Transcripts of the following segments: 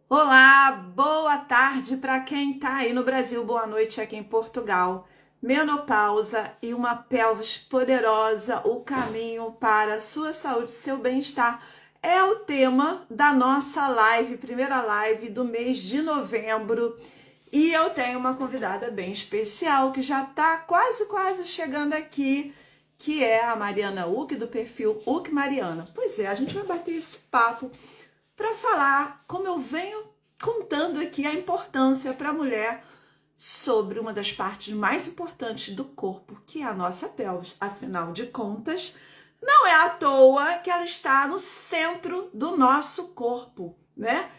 Olá, boa tarde para quem está aí no Brasil, boa noite aqui em Portugal. Menopausa e uma pelvis poderosa, o caminho para a sua saúde e seu bem-estar é o tema da nossa live, primeira live do mês de novembro. E eu tenho uma convidada bem especial que já está quase chegando aqui, que é a Mariana Uck, do perfil Uck Mariana. Pois é, a gente vai bater esse papo para falar como eu venho contando aqui a importância para a mulher sobre uma das partes mais importantes do corpo, que é a nossa pelvis. Afinal de contas, não é à toa que ela está no centro do nosso corpo, né?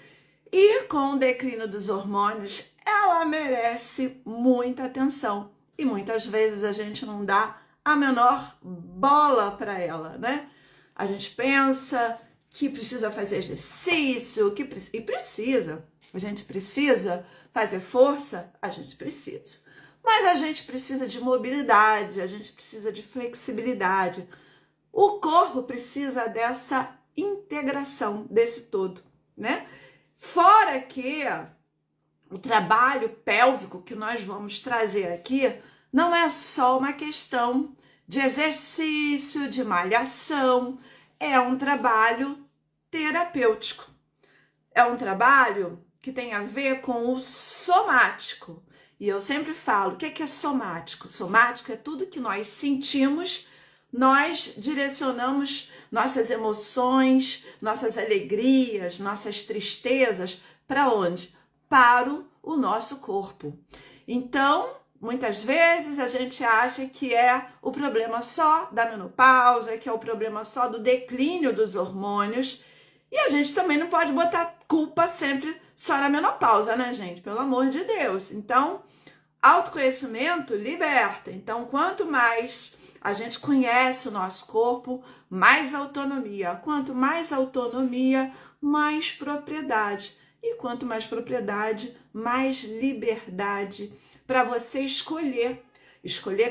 E com o declínio dos hormônios, ela merece muita atenção. E muitas vezes a gente não dá a menor bola para ela, né? A gente pensa que precisa fazer exercício, e precisa. A gente precisa fazer força, a gente precisa. Mas a gente precisa de mobilidade, a gente precisa de flexibilidade. O corpo precisa dessa integração, desse todo, né? Fora que o trabalho pélvico que nós vamos trazer aqui não é só uma questão de exercício, de malhação, é um trabalho terapêutico. É um trabalho que tem a ver com o somático. E eu sempre falo, o que é somático? Somático é tudo que nós sentimos, nós direcionamos nossas emoções, nossas alegrias, nossas tristezas, para onde? Para o nosso corpo. Então, muitas vezes a gente acha que é o problema só da menopausa, que é o problema só do declínio dos hormônios, e a gente também não pode botar culpa sempre só na menopausa, né, gente? Pelo amor de Deus. Então, autoconhecimento liberta. Então, quanto mais a gente conhece o nosso corpo, mais autonomia. Quanto mais autonomia, mais propriedade. E quanto mais propriedade, mais liberdade para você escolher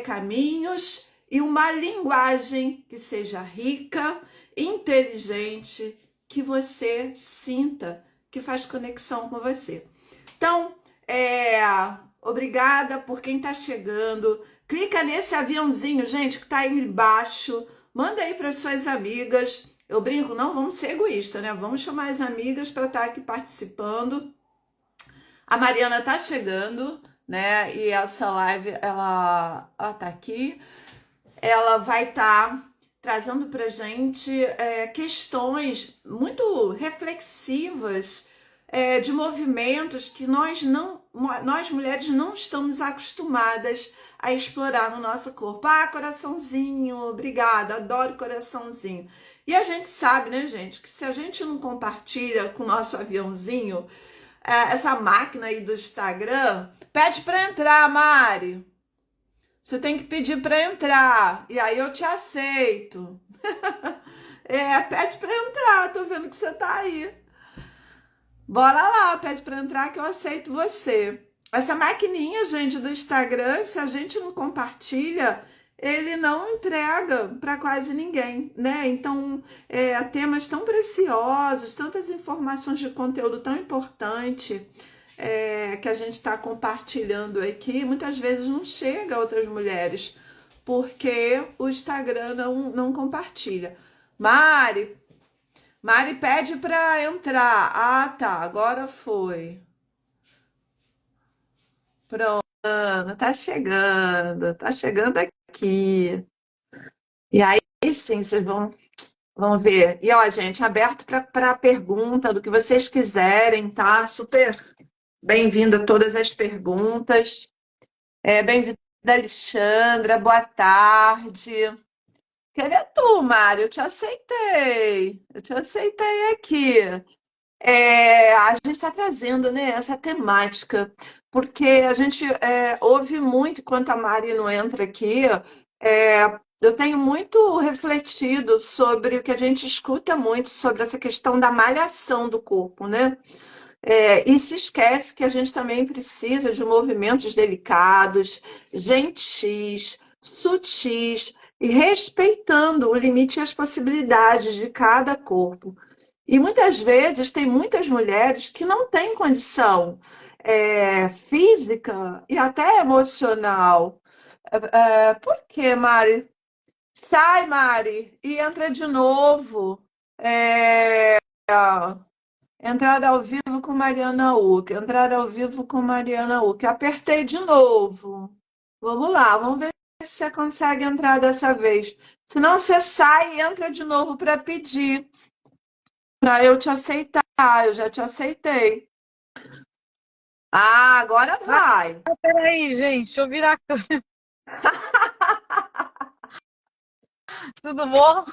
caminhos e uma linguagem que seja rica, inteligente, que você sinta, que faz conexão com você. Então, obrigada por quem está chegando. Clica nesse aviãozinho, gente, que está aí embaixo. Manda aí para as suas amigas. Eu brinco, não vamos ser egoístas, né? Vamos chamar as amigas para estar aqui participando. A Mariana está chegando, né? E essa live, ela tá aqui. Ela vai estar trazendo para gente questões muito reflexivas, de movimentos que nós mulheres não estamos acostumadas a explorar no nosso corpo. Ah, coraçãozinho, obrigada, adoro coraçãozinho. E a gente sabe, né, gente, que se a gente não compartilha com o nosso aviãozinho, essa máquina aí do Instagram, pede para entrar, Mari. Você tem que pedir para entrar, e aí eu te aceito. Pede para entrar, tô vendo que você tá aí. Bora lá, pede para entrar que eu aceito você. Essa maquininha, gente, do Instagram, se a gente não compartilha, ele não entrega para quase ninguém, né? Então, temas tão preciosos, tantas informações de conteúdo tão importante, que a gente está compartilhando aqui, muitas vezes não chega a outras mulheres, porque o Instagram não compartilha. Mari pede para entrar. Ah, tá, agora foi. Pronto, tá chegando aqui. E aí sim, vocês vão ver. E ó, gente, aberto para pergunta do que vocês quiserem, tá? Super bem-vinda a todas as perguntas. Bem-vinda, Alexandra, boa tarde. Cadê tu, Mário? Eu te aceitei aqui. A gente está trazendo, né, essa temática, porque a gente ouve muito, enquanto a Mari não entra aqui, eu tenho muito refletido sobre o que a gente escuta muito sobre essa questão da malhação do corpo, né? E se esquece que a gente também precisa de movimentos delicados, gentis, sutis e respeitando o limite e as possibilidades de cada corpo. E muitas vezes tem muitas mulheres que não têm condição física e até emocional. Por quê, Mari? Sai, Mari, e entra de novo. É, Entrada ao vivo com Mariana Huck. Entrada ao vivo com Mariana Huck. Apertei de novo. Vamos lá, vamos ver se você consegue entrar dessa vez. Se não, você sai e entra de novo para pedir, para eu te aceitar. Eu já te aceitei. Ah, agora Ah, vai. peraí, gente, deixa eu virar a câmera. Tudo bom?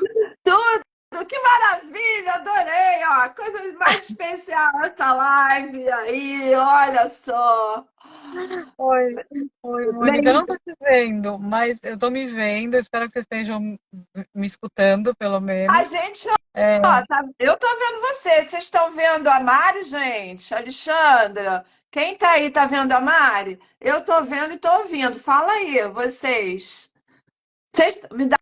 Tudo, que maravilha, adorei, ó, coisa mais especial essa live aí, olha só. Oi, oi, Mônica. Eu Bem, não tô te vendo, mas eu tô me vendo. Espero que vocês estejam me escutando, pelo a menos. gente, É, ó, eu tô vendo vocês, vocês estão vendo a Mari, gente? Alexandra, quem tá aí tá vendo a Mari? Eu tô vendo e tô ouvindo, fala aí, vocês. Me dá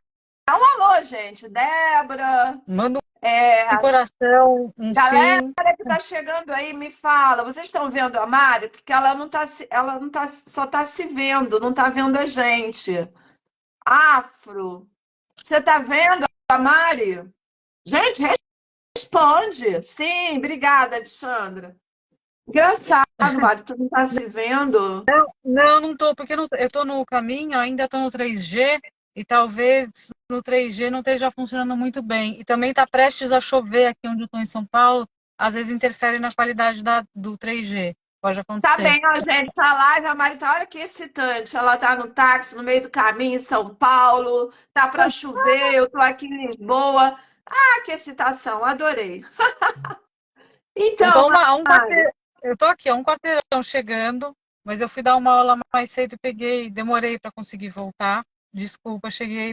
um alô, gente, Débora, manda é, um coração, um galera sim. que tá chegando aí, me fala, vocês estão vendo a Mari? Porque ela não tá, ela não tá, só tá se vendo, não tá vendo a gente. Afro, você tá vendo a Mari? Gente, responde. Sim, obrigada, Alexandra. Engraçado, Mari, tu não tá se vendo? Não, não tô, porque eu tô no caminho, ainda tô no 3G, e talvez no 3G não esteja funcionando muito bem. E também tá prestes a chover aqui onde eu tô em São Paulo, às vezes interfere na qualidade do 3G. Pode Tá acontecer. bem, ó, gente, essa live, a Mari tá, olha que excitante. Ela tá no táxi, no meio do caminho, em São Paulo, tá para chover, eu tô aqui em Lisboa. Ah, que excitação, adorei. Eu tô Então, a um Mari, quarteirão, eu tô aqui a um quarteirão chegando, mas eu fui dar uma aula mais cedo e demorei para conseguir voltar. Desculpa, cheguei,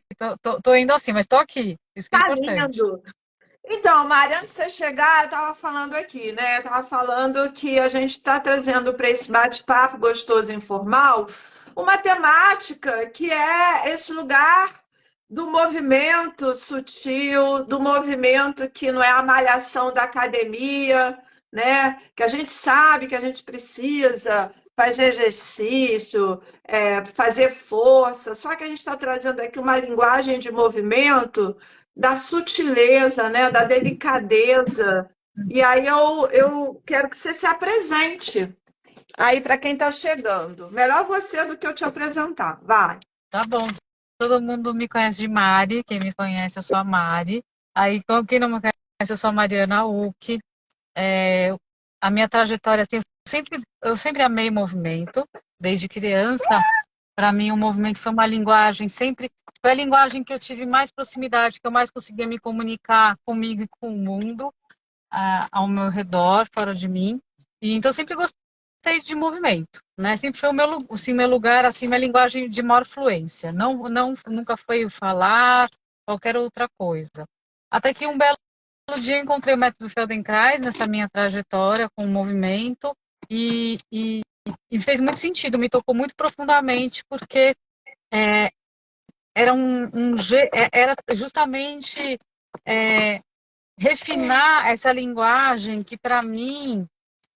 tô indo assim, mas tô aqui. Isso que é tá importante. lindo. Então, Mari, antes de você chegar, eu estava falando aqui, né? Eu estava falando que a gente está trazendo para esse bate-papo gostoso e informal uma temática que é esse lugar do movimento sutil, do movimento que não é a malhação da academia, né? Que a gente sabe que a gente precisa fazer exercício, fazer força, só que a gente está trazendo aqui uma linguagem de movimento da sutileza, né, da delicadeza. E aí eu quero que você se apresente aí para quem está chegando. Melhor você do que eu te apresentar. Vai. Tá bom. Todo mundo me conhece de Mari. Quem me conhece, eu sou a Mari. Aí, quem não me conhece, eu sou a Mariana Huck. É, a minha trajetória, assim, eu sempre amei movimento. Desde criança, para mim, o movimento foi uma linguagem sempre. Foi a linguagem que eu tive mais proximidade, que eu mais conseguia me comunicar comigo e com o mundo, ao meu redor, fora de mim. E então sempre gostei de movimento, né? Sempre foi assim, meu lugar, assim, minha linguagem de maior fluência. Não, nunca foi o falar, qualquer outra coisa. Até que um belo dia eu encontrei o método Feldenkrais nessa minha trajetória com o movimento e fez muito sentido, me tocou muito profundamente porque é, era justamente é, refinar essa linguagem que para mim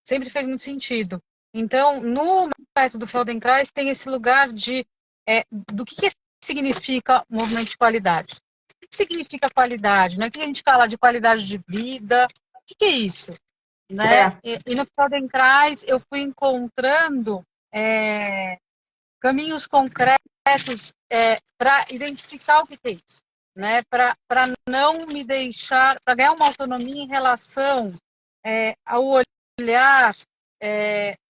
sempre fez muito sentido. Então, no método Feldenkrais tem esse lugar do que significa movimento de qualidade. O que significa qualidade? Né? O que a gente fala de qualidade de vida? O que é isso? Né? É, E no Feldenkrais eu fui encontrando caminhos concretos para identificar o que é isso. Né? Para não me deixar, para ganhar uma autonomia em relação ao olhar,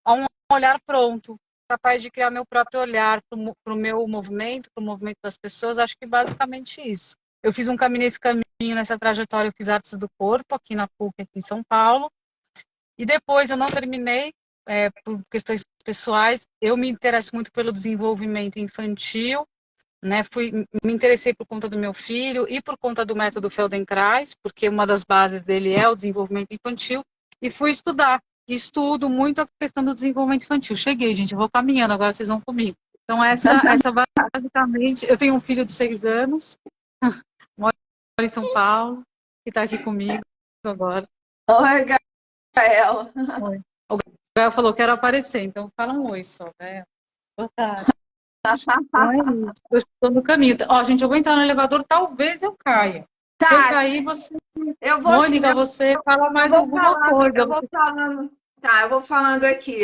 a um olhar pronto, capaz de criar meu próprio olhar para o meu movimento, para o movimento das pessoas. Acho que basicamente isso. Eu fiz um caminho nesse caminho, nessa trajetória, eu fiz artes do corpo aqui na PUC, aqui em São Paulo, e depois eu não terminei por questões pessoais. Eu me interesso muito pelo desenvolvimento infantil, né? Me interessei por conta do meu filho e por conta do método Feldenkrais, porque uma das bases dele é o desenvolvimento infantil, e fui estudar. Estudo muito a questão do desenvolvimento infantil. Cheguei, gente, eu vou caminhando, agora vocês vão comigo. Então, essa basicamente, eu tenho um filho de 6 anos, mora em São Paulo, que está aqui comigo agora. Oi, Gael. Oi. O Gael falou, quero aparecer, então fala um oi só, né? Boa tarde. Então é isso, eu estou no caminho. Ó, gente, eu vou entrar no elevador, talvez eu caia. Se eu Tá, cair, você, eu vou, Mônica, você fala eu mais vou alguma falando, coisa. eu vou falando. Tá, eu vou falando aqui.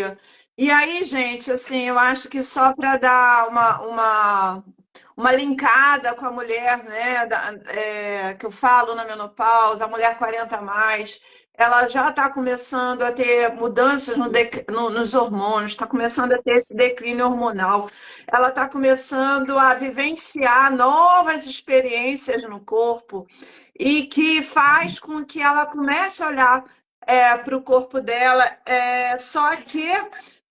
E aí, gente, assim, eu acho que só para dar uma linkada com a mulher, né, que eu falo na menopausa, a mulher 40 a mais, ela já está começando a ter mudanças nos hormônios, está começando a ter esse declínio hormonal, ela está começando a vivenciar novas experiências no corpo e que faz com que ela comece a olhar para o corpo dela, só que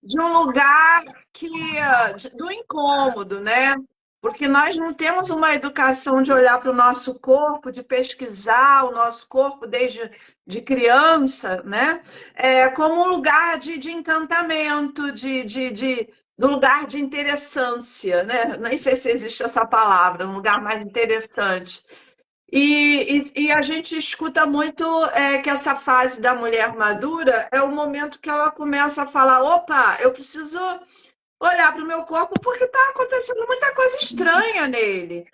de um lugar do incômodo, né? Porque nós não temos uma educação de olhar para o nosso corpo, de pesquisar o nosso corpo desde de criança, né? Como um lugar de encantamento, do lugar de interessância, né? Nem sei se existe essa palavra, um lugar mais interessante. E a gente escuta muito que essa fase da mulher madura é o momento que ela começa a falar: opa, eu preciso olhar para o meu corpo porque está acontecendo muita coisa estranha nele.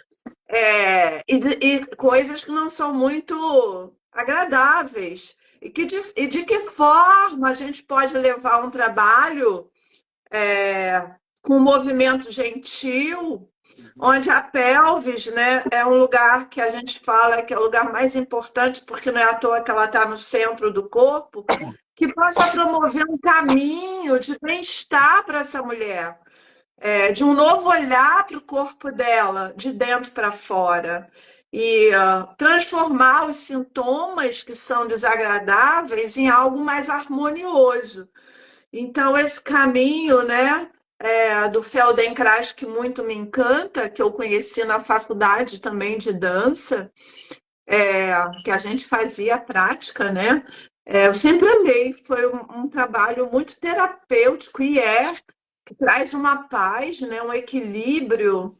E coisas que não são muito agradáveis. E de que forma a gente pode levar um trabalho com um movimento gentil, onde a pelvis, né, é um lugar que a gente fala que é o lugar mais importante, porque não é à toa que ela está no centro do corpo, que possa promover um caminho de bem-estar para essa mulher, de um novo olhar para o corpo dela, de dentro para fora. E transformar os sintomas que são desagradáveis em algo mais harmonioso. Então, esse caminho, né, do Feldenkrais, que muito me encanta, que eu conheci na faculdade também de dança, que a gente fazia prática, né? Eu sempre amei, foi um trabalho muito terapêutico e que traz uma paz, né, um equilíbrio,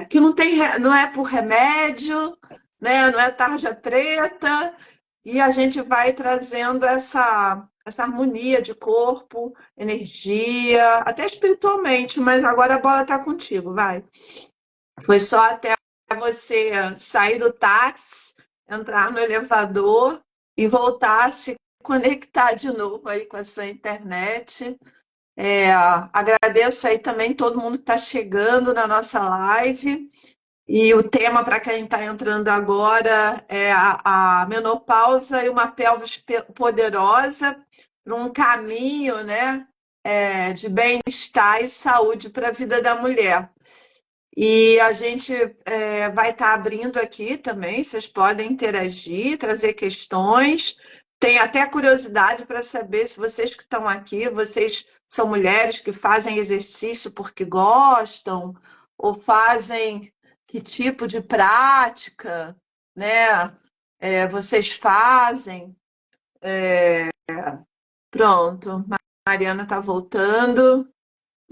que não é por remédio, né, não é tarja preta, e a gente vai trazendo essa harmonia de corpo, energia, até espiritualmente, mas agora a bola está contigo, vai. Foi só até você sair do táxi, entrar no elevador e voltar a se conectar de novo aí com a sua internet. Agradeço aí também todo mundo que está chegando na nossa live. E o tema, para quem está entrando agora, é a menopausa e uma pelvis poderosa para um caminho, né, de bem-estar e saúde para a vida da mulher. E a gente vai estar abrindo aqui também, vocês podem interagir, trazer questões. Tem até curiosidade para saber se vocês que estão aqui, vocês são mulheres que fazem exercício porque gostam, ou fazem que tipo de prática, né? Vocês fazem. Pronto, Mariana está voltando.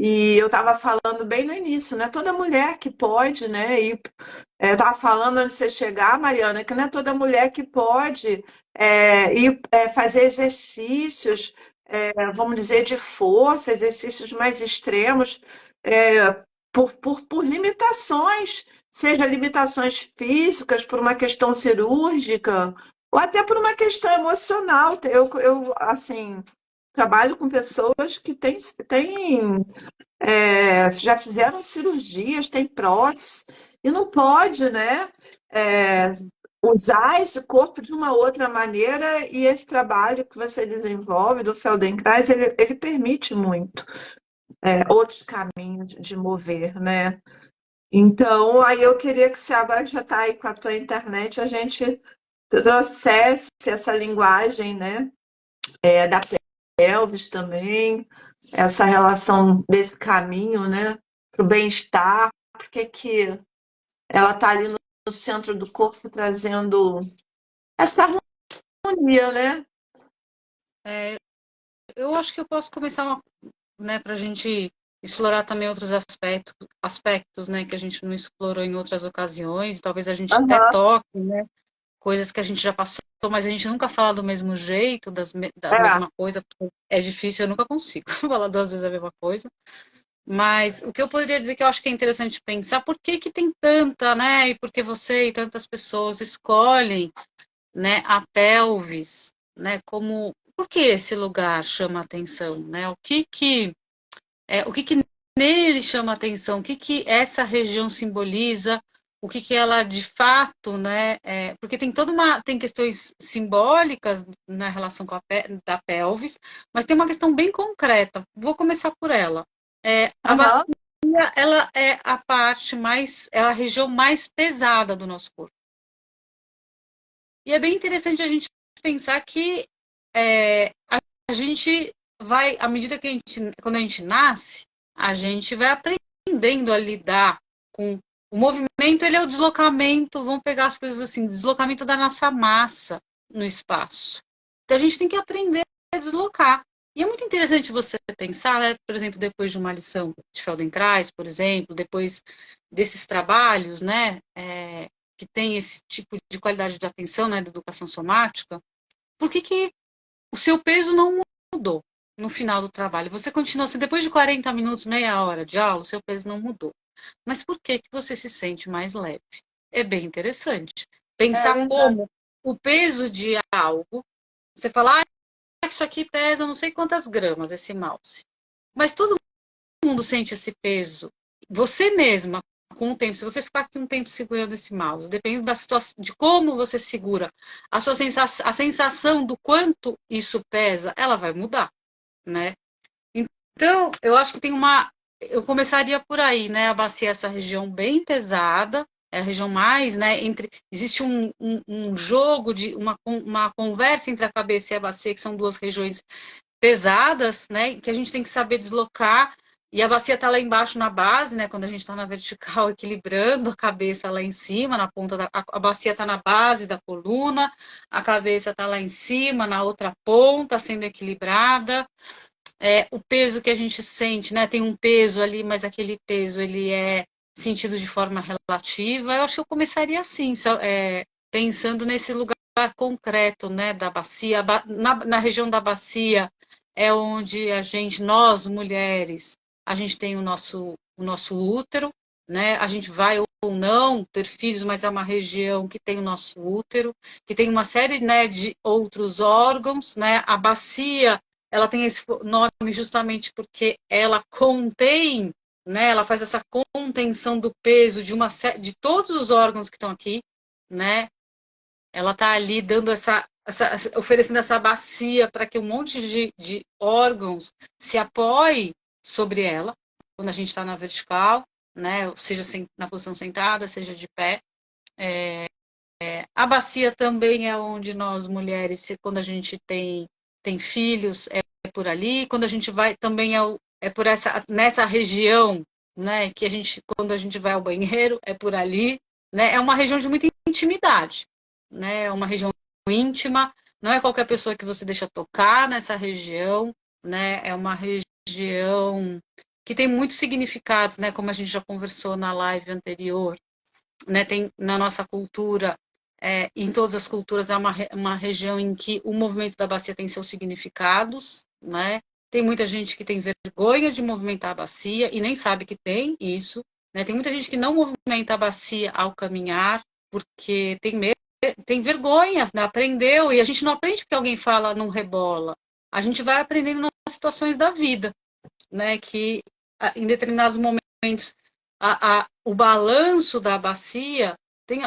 E eu estava falando bem no início, né? Toda mulher que pode, né? Eu estava falando antes de você chegar, Mariana, que não é toda mulher que pode ir fazer exercícios, vamos dizer, de força, exercícios mais extremos, por limitações, seja limitações físicas, por uma questão cirúrgica, ou até por uma questão emocional. Assim, trabalho com pessoas que têm já fizeram cirurgias, tem prótese, e não pode, né, é, usar esse corpo de uma outra maneira, e esse trabalho que você desenvolve do Feldenkrais, ele permite muito outros caminhos de mover, né? Então, aí eu queria que você, agora que já está aí com a tua internet, a gente trouxesse essa linguagem, né, da pelvis também, essa relação desse caminho, né, para o bem-estar, porque que ela está ali no centro do corpo trazendo essa harmonia, né? Eu acho que eu posso começar, né, para a gente explorar também outros aspectos, né, que a gente não explorou em outras ocasiões. Talvez a gente até Aham. toque, né, coisas que a gente já passou mas a gente nunca fala do mesmo jeito, da É. mesma coisa. É difícil, eu nunca consigo falar 2 vezes a mesma coisa. Mas o que eu poderia dizer que eu acho que é interessante pensar, por que que tem tanta, né? E por que você e tantas pessoas escolhem, né, a pelvis, né, como por que esse lugar chama atenção, né? O que que nele chama atenção? O que que essa região simboliza? O que que ela de fato, né? Porque tem questões simbólicas na relação com da pelvis, mas tem uma questão bem concreta. Vou começar por ela. A Aham. bacia, ela é a parte mais, é a região mais pesada do nosso corpo. E é bem interessante a gente pensar que a gente vai, à medida que quando a gente nasce, a gente vai aprendendo a lidar com o movimento, ele é o deslocamento, vamos pegar as coisas assim, deslocamento da nossa massa no espaço. Então a gente tem que aprender a deslocar. E é muito interessante você pensar, né, por exemplo, depois de uma lição de Feldenkrais, por exemplo, depois desses trabalhos, né, que tem esse tipo de qualidade de atenção, né, da educação somática, por que que o seu peso não mudou no final do trabalho? Você continua assim, depois de 40 minutos, meia hora de aula, o seu peso não mudou. Mas por que que você se sente mais leve? É bem interessante. É Pensar verdade. como o peso de algo, você fala, isso aqui pesa não sei quantas gramas, esse mouse. Mas todo mundo sente esse peso. Você mesma, com o tempo, se você ficar aqui um tempo segurando esse mouse, dependendo da situação, de como você segura, a sensação do quanto isso pesa, ela vai mudar, né? Então, eu acho que eu começaria por aí, né? A bacia é essa região bem pesada, é a região mais, né? Existe um jogo uma conversa entre a cabeça e a bacia, que são duas regiões pesadas, né? Que a gente tem que saber deslocar. E a bacia está lá embaixo na base, né? Quando a gente está na vertical, equilibrando a cabeça lá em cima, na ponta a bacia está na base da coluna, a cabeça está lá em cima, na outra ponta, sendo equilibrada. O peso que a gente sente, né? Tem um peso ali, mas aquele peso ele é sentido de forma relativa. Eu acho que eu começaria assim, pensando nesse lugar concreto, né, da bacia, na região da bacia é onde nós mulheres, a gente tem o nosso útero, né? A gente vai ou não ter filhos, mas é uma região que tem o nosso útero, que tem uma série, né, de outros órgãos, né? A bacia, ela tem esse nome justamente porque ela contém, né? Ela faz essa contenção do peso de todos os órgãos que estão aqui, né? Ela está ali dando oferecendo essa bacia para que um monte de órgãos se apoie sobre ela, quando a gente está na vertical, né? Seja na posição sentada, seja de pé. A bacia também é onde nós mulheres, quando a gente tem filhos, é por ali. Quando a gente vai, também é por nessa região, né? Que quando a gente vai ao banheiro, é por ali, né? É uma região de muita intimidade, né? É uma região íntima. Não é qualquer pessoa que você deixa tocar nessa região, né? É uma região que tem muitos significados, né? Como a gente já conversou na live anterior, né? Tem na nossa cultura, em todas as culturas, é uma região em que o movimento da bacia tem seus significados, né? Tem muita gente que tem vergonha de movimentar a bacia e nem sabe que tem isso, né? Tem muita gente que não movimenta a bacia ao caminhar porque tem medo, tem vergonha, né? Aprendeu, e a gente não aprende porque alguém fala não rebola. A gente vai aprendendo nas situações da vida, né? Que em determinados momentos o balanço da bacia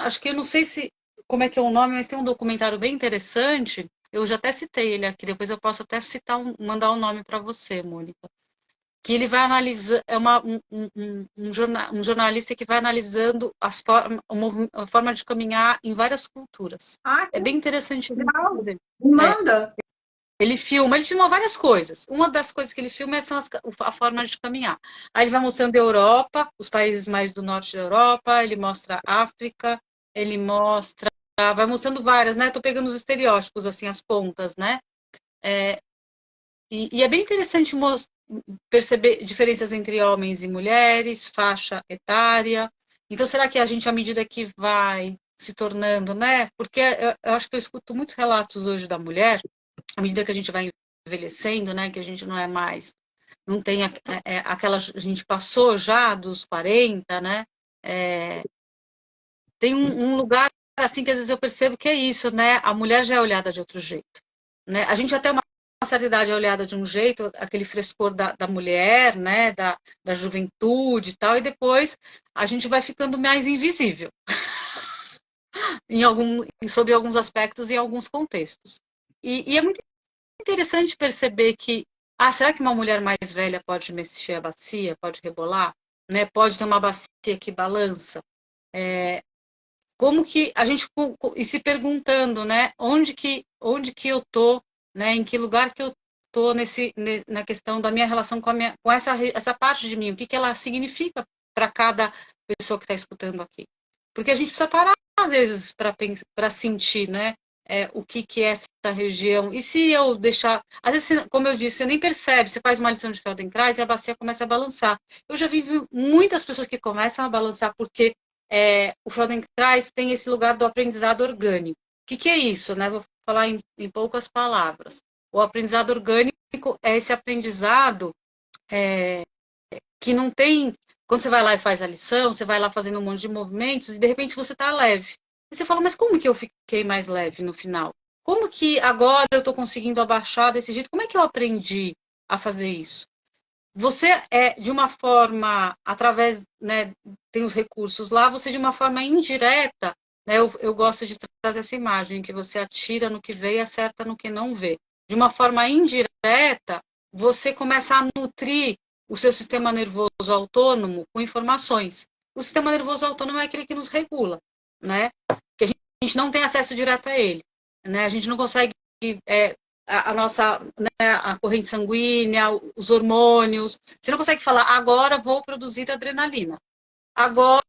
acho que eu não sei se como é que é o nome, mas tem um documentário bem interessante. Eu já até citei ele aqui, depois eu posso até mandar o nome para você, Mônica. Que ele vai analisar, um jornalista que vai analisando a forma de caminhar em várias culturas. Ah, É que bem interessante. legal. Me É, manda. ele filma várias coisas. Uma das coisas que ele filma são a forma de caminhar. Aí ele vai mostrando a Europa, os países mais do norte da Europa, ele mostra a África, ele vai mostrando várias, né? Tô pegando os estereótipos, assim, as pontas, né? E é bem interessante perceber diferenças entre homens e mulheres, faixa etária. Então, será que a gente, à medida que vai se tornando, né? Porque eu acho que eu escuto muitos relatos hoje da mulher, à medida que a gente vai envelhecendo, né? Que a gente não é mais, não tem aquela, a gente passou já dos 40, né? É, tem um lugar assim que às vezes eu percebo que é isso, né? A mulher já é olhada de outro jeito, né? A gente até uma certa idade é olhada de um jeito, aquele frescor da mulher, né? Da juventude e tal, e depois a gente vai ficando mais invisível em sob alguns aspectos e em alguns contextos. E é muito interessante perceber que, será que uma mulher mais velha pode mexer a bacia, pode rebolar, né? Pode ter uma bacia que balança? Como que a gente e se perguntando, né, onde que eu tô, né, em que lugar que eu tô na questão da minha relação com essa parte de mim, o que que ela significa para cada pessoa que está escutando aqui. Porque a gente precisa parar às vezes para sentir, né, o que que é essa região. E se eu deixar, às vezes, como eu disse, você nem percebe, você faz uma lição de Feldenkrais e a bacia começa a balançar. Eu já vi muitas pessoas que começam a balançar porque o Feldenkrais tem esse lugar do aprendizado orgânico. O que é isso? Né? Vou falar em poucas palavras. O aprendizado orgânico é esse aprendizado que não tem. Quando você vai lá e faz a lição, você vai lá fazendo um monte de movimentos e de repente você está leve. E você fala, mas como que eu fiquei mais leve no final? Como que agora eu estou conseguindo abaixar desse jeito? Como é que eu aprendi a fazer isso? Você de uma forma, através, né, tem os recursos lá, você de uma forma indireta, né, eu gosto de trazer essa imagem, que você atira no que vê e acerta no que não vê. De uma forma indireta, você começa a nutrir o seu sistema nervoso autônomo com informações. O sistema nervoso autônomo é aquele que nos regula, né? Que a gente não tem acesso direto a ele, né? A gente não consegue a nossa, né, a corrente sanguínea, os hormônios. Você não consegue falar, agora vou produzir adrenalina. Agora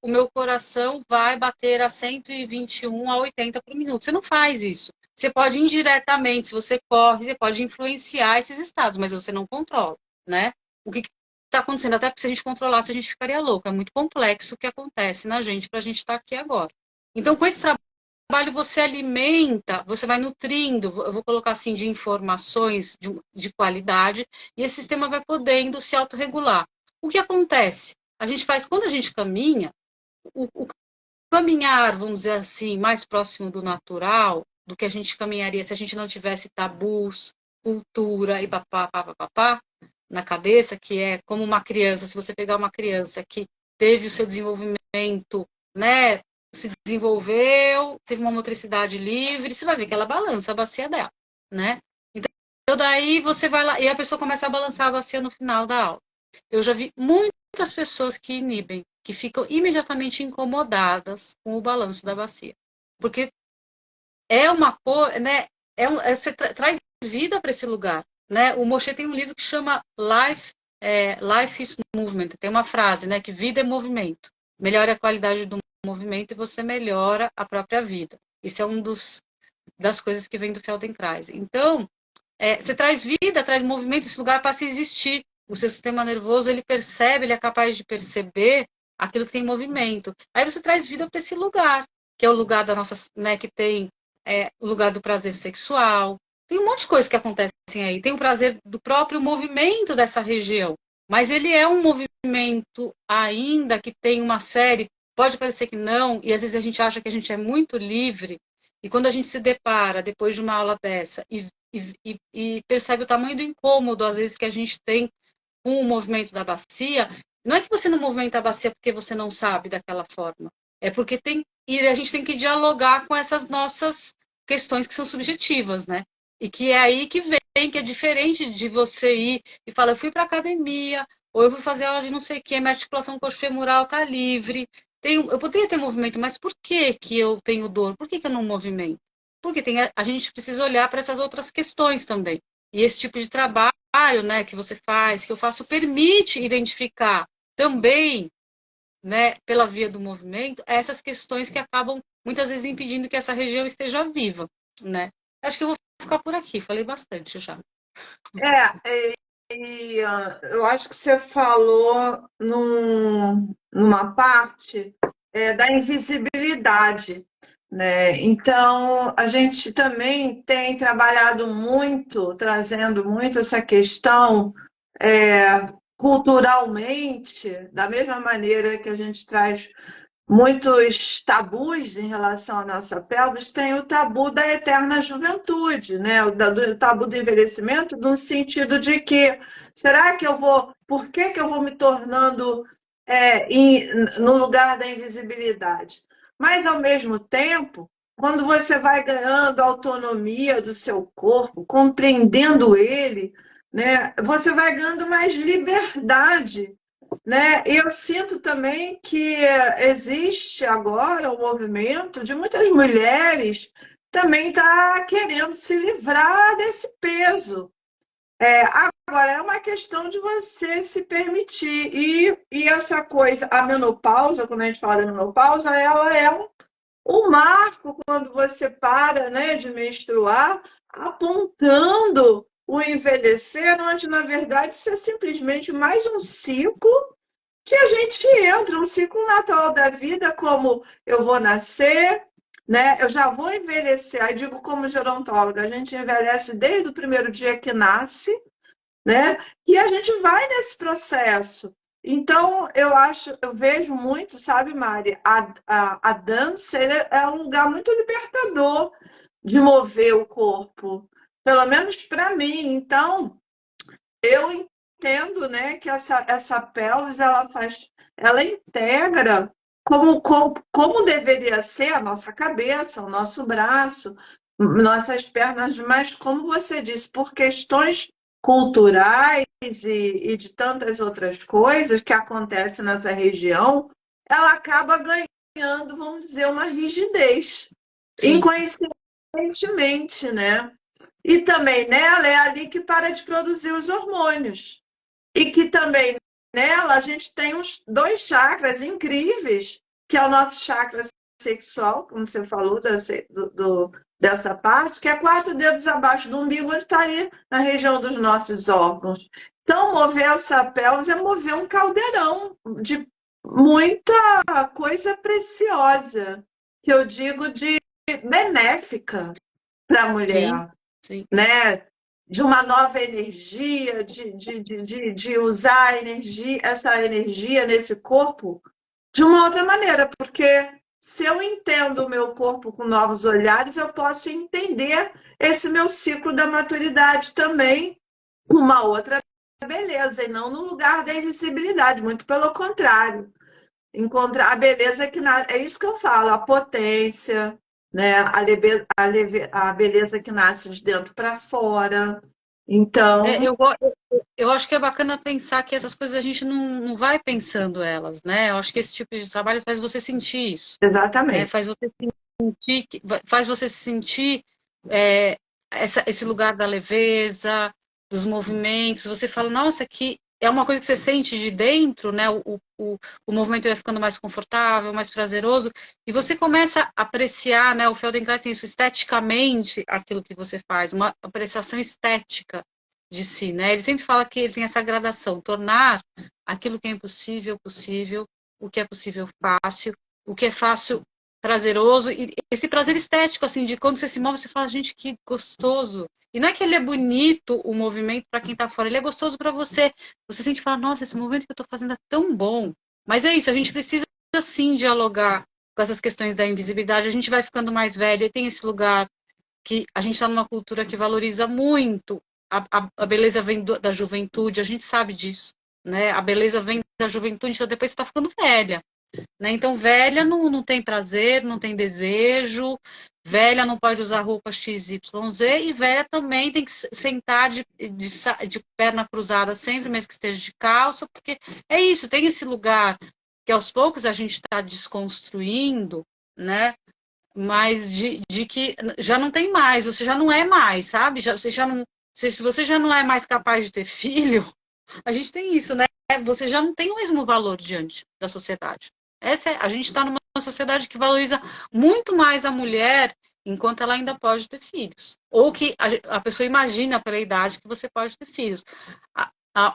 o meu coração vai bater a 121 a 80 por minuto. Você não faz isso. Você pode indiretamente, se você corre, você pode influenciar esses estados, mas você não controla, né? O que está acontecendo? Até porque se a gente controlasse, a gente ficaria louco. É muito complexo o que acontece na gente para a gente estar aqui agora. Então, com esse trabalho você alimenta, você vai nutrindo, eu vou colocar assim, de informações de qualidade, e esse sistema vai podendo se autorregular. O que acontece? A gente faz, quando a gente caminha, o caminhar, vamos dizer assim, mais próximo do natural, do que a gente caminharia se a gente não tivesse tabus, cultura e papá na cabeça, que é como uma criança, se você pegar uma criança que teve o seu desenvolvimento, né, se desenvolveu, teve uma motricidade livre, você vai ver que ela balança a bacia dela, né? Então daí você vai lá e a pessoa começa a balançar a bacia no final da aula. Eu já vi muitas pessoas que inibem, que ficam imediatamente incomodadas com o balanço da bacia. Porque é uma cor, né? Você traz vida para esse lugar. Né? O Moshe tem um livro que chama Life is Movement. Tem uma frase, né? Que vida é movimento. Melhora a qualidade do movimento e você melhora a própria vida. Isso é das coisas que vem do Feldenkrais. Então, você traz vida, traz movimento, esse lugar passa a existir. O seu sistema nervoso, ele percebe, ele é capaz de perceber aquilo que tem movimento. Aí você traz vida para esse lugar, que é o lugar da nossa, né, que tem o lugar do prazer sexual. Tem um monte de coisas que acontecem aí. Tem o prazer do próprio movimento dessa região. Mas ele é um movimento ainda que tem uma série, pode parecer que não, e às vezes a gente acha que a gente é muito livre, e quando a gente se depara, depois de uma aula dessa, e percebe o tamanho do incômodo, às vezes, que a gente tem com o movimento da bacia, não é que você não movimenta a bacia porque você não sabe daquela forma, é porque e a gente tem que dialogar com essas nossas questões que são subjetivas, né? E que é aí que vem, que é diferente de você ir e falar, eu fui para academia, ou eu fui fazer aula de não sei o que, minha articulação coxofemoral está livre, eu poderia ter movimento, mas por que que eu tenho dor? Por que que eu não movimento? Porque a gente precisa olhar para essas outras questões também. E esse tipo de trabalho, né, que você faz, que eu faço, permite identificar também, né, pela via do movimento, essas questões que acabam muitas vezes impedindo que essa região esteja viva, né? Acho que eu vou ficar por aqui, falei bastante já. Eu acho que você falou numa parte da invisibilidade, né? Então, a gente também tem trabalhado muito, trazendo muito essa questão culturalmente, da mesma maneira que a gente traz muitos tabus em relação à nossa pelvis, tem o tabu da eterna juventude, né? Do tabu do envelhecimento, no sentido de que, será que eu vou, por que que eu vou me tornando no lugar da invisibilidade? Mas, ao mesmo tempo, quando você vai ganhando autonomia do seu corpo, compreendendo ele, né, você vai ganhando mais liberdade, né? E eu sinto também que existe agora um movimento de muitas mulheres também tá querendo se livrar desse peso. Agora, é uma questão de você se permitir. E essa coisa, a menopausa, quando a gente fala da menopausa, ela é um marco quando você para, né, de menstruar, apontando o envelhecer, onde, na verdade, isso é simplesmente mais um ciclo que a gente entra, um ciclo natural da vida, como eu vou nascer, né? Eu já vou envelhecer. Aí digo como gerontóloga, a gente envelhece desde o primeiro dia que nasce, né? E a gente vai nesse processo. Então, eu vejo muito, sabe, Mari, a dança é um lugar muito libertador de mover o corpo, pelo menos para mim. Então, eu entendo, né, que essa pelvis ela integra como deveria ser a nossa cabeça, o nosso braço, nossas pernas, mas como você disse, por questões culturais e de tantas outras coisas que acontecem nessa região, ela acaba ganhando, vamos dizer, uma rigidez, Sim. inconscientemente, né? E também nela é ali que para de produzir os hormônios. E que também nela a gente tem os dois chakras incríveis, que é o nosso chakra sexual, como você falou, dessa parte, que é 4 dedos abaixo do umbigo, onde está ali na região dos nossos órgãos. Então, mover essa pelvis é mover um caldeirão de muita coisa preciosa, que eu digo de benéfica para a Sim, mulher, sim. né? De uma nova energia, de usar essa energia nesse corpo de uma outra maneira, porque se eu entendo o meu corpo com novos olhares, eu posso entender esse meu ciclo da maturidade também com uma outra beleza, e não no lugar da invisibilidade, muito pelo contrário. Encontrar a beleza é isso que eu falo, a potência, né? A beleza que nasce de dentro para fora. É, Então, eu acho que é bacana pensar que essas coisas a gente não vai pensando elas, né? Eu acho que esse tipo de trabalho faz você sentir isso, né? exatamente. Faz você se sentir esse lugar da leveza, dos movimentos. Você fala, nossa, que é uma coisa que você sente de dentro, né? O movimento vai ficando mais confortável, mais prazeroso, e você começa a apreciar, né? O Feldenkrais tem isso esteticamente, aquilo que você faz, uma apreciação estética de si, né? Ele sempre fala que ele tem essa gradação, tornar aquilo que é impossível possível, o que é possível fácil, o que é fácil prazeroso, e esse prazer estético, assim, de quando você se move, você fala, gente, que gostoso. E não é que ele é bonito, o movimento, para quem tá fora, ele é gostoso para você. Você sente e fala, nossa, esse movimento que eu tô fazendo é tão bom. Mas é isso, a gente precisa, sim, dialogar com essas questões da invisibilidade. A gente vai ficando mais velho e tem esse lugar que a gente está numa cultura que valoriza muito a beleza vem da juventude, a gente sabe disso, né? A beleza vem da juventude, então depois você está ficando velha, né? Então velha não tem prazer, não tem desejo, velha não pode usar roupa XYZ e velha também tem que sentar de perna cruzada sempre, mesmo que esteja de calça, porque é isso, tem esse lugar que aos poucos a gente está desconstruindo, né? Mas de que já não tem mais, você já não é mais, sabe? Você já não, se você já não é mais capaz de ter filho, a gente tem isso, né? Você já não tem o mesmo valor diante da sociedade. A gente está numa sociedade que valoriza muito mais a mulher enquanto ela ainda pode ter filhos. Ou que a pessoa imagina pela idade que você pode ter filhos.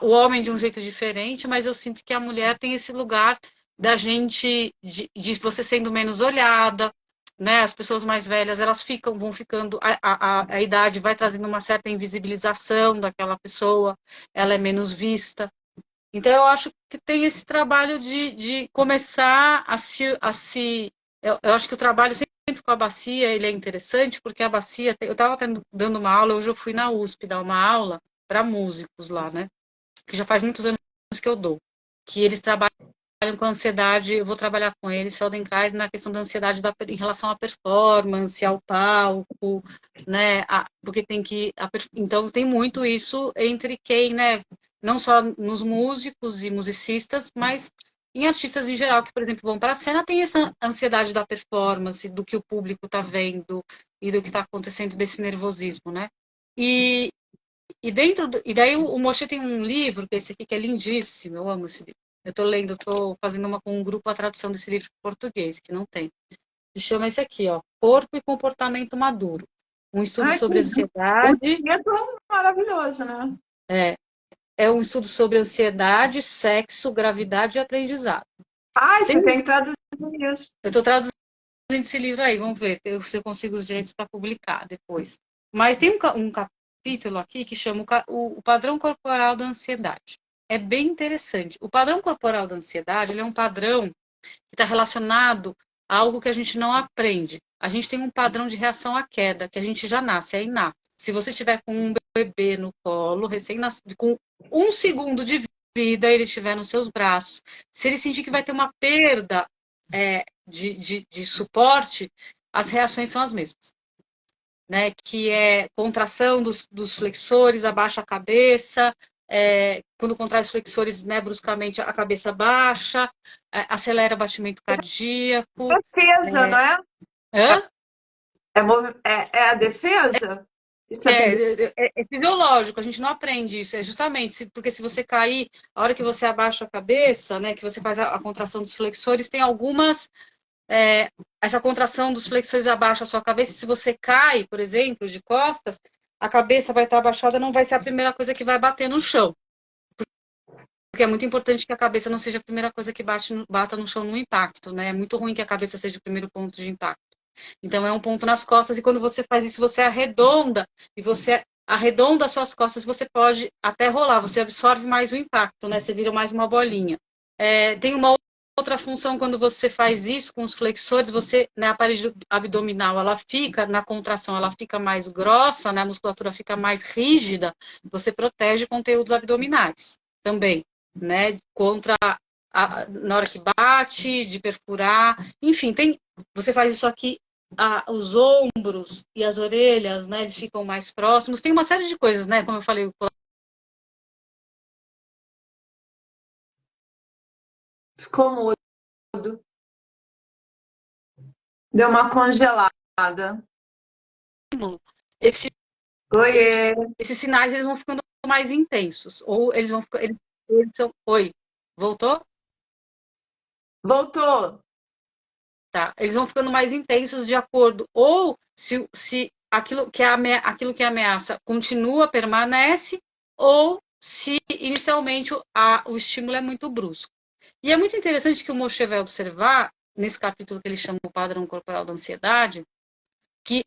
O homem de um jeito diferente, mas eu sinto que a mulher tem esse lugar da gente, de você sendo menos olhada, né? As pessoas mais velhas, elas vão ficando, a idade vai trazendo uma certa invisibilização daquela pessoa, ela é menos vista. Então, eu acho que tem esse trabalho de começar a se. Eu acho que o trabalho sempre com a bacia ele é interessante, porque a bacia. Eu estava dando uma aula, hoje eu fui na USP dar uma aula para músicos lá, né? Que já faz muitos anos que eu dou. Que eles trabalham com ansiedade, eu vou trabalhar com eles, Feldenkrais, na questão da ansiedade em relação à performance, ao palco, né? Porque tem que. Então, tem muito isso entre quem, né? Não só nos músicos e musicistas, mas em artistas em geral, que, por exemplo, vão para a cena, tem essa ansiedade da performance, do que o público está vendo e do que está acontecendo desse nervosismo, né? E, e daí o Moshe tem um livro, que é esse aqui, que é lindíssimo, eu amo esse livro. Eu estou lendo, estou fazendo com um grupo a tradução desse livro para português, que não tem. Se chama esse aqui, ó, Corpo e Comportamento Maduro. Um estudo Ai, sobre o ansiedade. título é maravilhoso, né? É, é um estudo sobre ansiedade, sexo, gravidade e aprendizado. Ai, Tem, você tem que traduzir isso. eu estou traduzindo esse livro aí, vamos ver se eu consigo os direitos para publicar depois. Mas tem um capítulo aqui que chama o padrão corporal da ansiedade. É bem interessante. O padrão corporal da ansiedade ele é um padrão que está relacionado a algo que a gente não aprende. A gente tem um padrão de reação à queda, que a gente já nasce, é inato. Se você tiver com um bebê no colo, recém-nascido, com 1 segundo de vida, ele estiver nos seus braços, se ele sentir que vai ter uma perda de suporte, as reações são as mesmas. Né, que é contração dos flexores, abaixa a cabeça, quando contrai os flexores, né, bruscamente a cabeça baixa, acelera o batimento cardíaco. Defesa, não é? Hã? É a defesa? Isso é É fisiológico, a gente não aprende isso. É justamente porque se você cair, a hora que você abaixa a cabeça, né, que você faz a contração dos flexores, tem algumas. Essa contração dos flexores abaixa a sua cabeça. Se você cai, por exemplo, de costas, a cabeça vai estar abaixada, não vai ser a primeira coisa que vai bater no chão. Porque é muito importante que a cabeça não seja a primeira coisa que bata no chão no impacto, né? É muito ruim que a cabeça seja o primeiro ponto de impacto. Então, é um ponto nas costas, e quando você faz isso, você arredonda, e você arredonda as suas costas, você pode até rolar, você absorve mais o impacto, né? Você vira mais uma bolinha. Tem uma outra função quando você faz isso com os flexores, você, né, a parede abdominal, ela fica, na contração, ela fica mais grossa, né? A musculatura fica mais rígida, você protege conteúdos abdominais também, né? Contra na hora que bate, de perfurar, enfim, você faz isso aqui, os ombros e as orelhas, né, eles ficam mais próximos, tem uma série de coisas, né, como eu falei. ficou mudo. Deu uma congelada. Esse, Oiê. esses sinais eles vão ficando mais intensos, ou eles vão ficar, eles são, oi, voltou? Voltou. Tá, eles vão ficando mais intensos de acordo, ou se aquilo que ameaça continua, permanece, ou se inicialmente o estímulo é muito brusco. E é muito interessante que o Moshe vai observar, nesse capítulo que ele chama o padrão corporal da ansiedade, que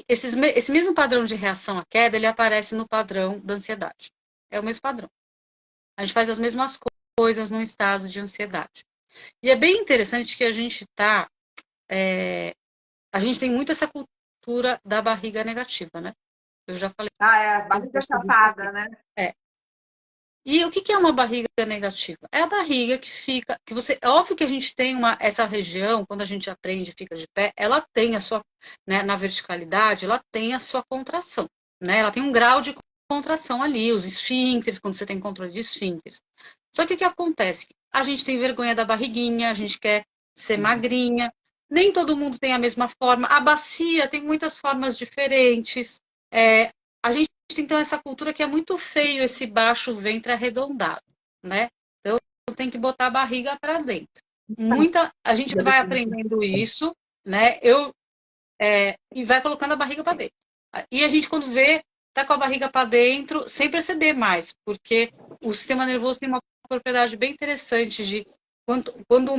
esse mesmo padrão de reação à queda, ele aparece no padrão da ansiedade. É o mesmo padrão. A gente faz as mesmas coisas num estado de ansiedade. E é bem interessante que a gente tem muito essa cultura da barriga negativa, né? Eu já falei A barriga sobre isso aqui. chapada, né? E o que é uma barriga negativa? É a barriga que fica, que você, é óbvio que a gente tem essa região, quando a gente aprende, fica de pé, ela tem a sua, né, na verticalidade, ela tem a sua contração, né? Ela tem um grau de contração ali, os esfíncteres, quando você tem controle de esfíncteres. Só que o que acontece? A gente tem vergonha da barriguinha, a gente quer ser magrinha, nem todo mundo tem a mesma forma, a bacia tem muitas formas diferentes, a gente tem então essa cultura que é muito feio esse baixo ventre arredondado, né? Então tem que botar a barriga para dentro. A gente vai aprendendo isso, né? E vai colocando a barriga para dentro. E a gente quando vê tá com a barriga para dentro, sem perceber mais, porque o sistema nervoso tem uma propriedade bem interessante de quando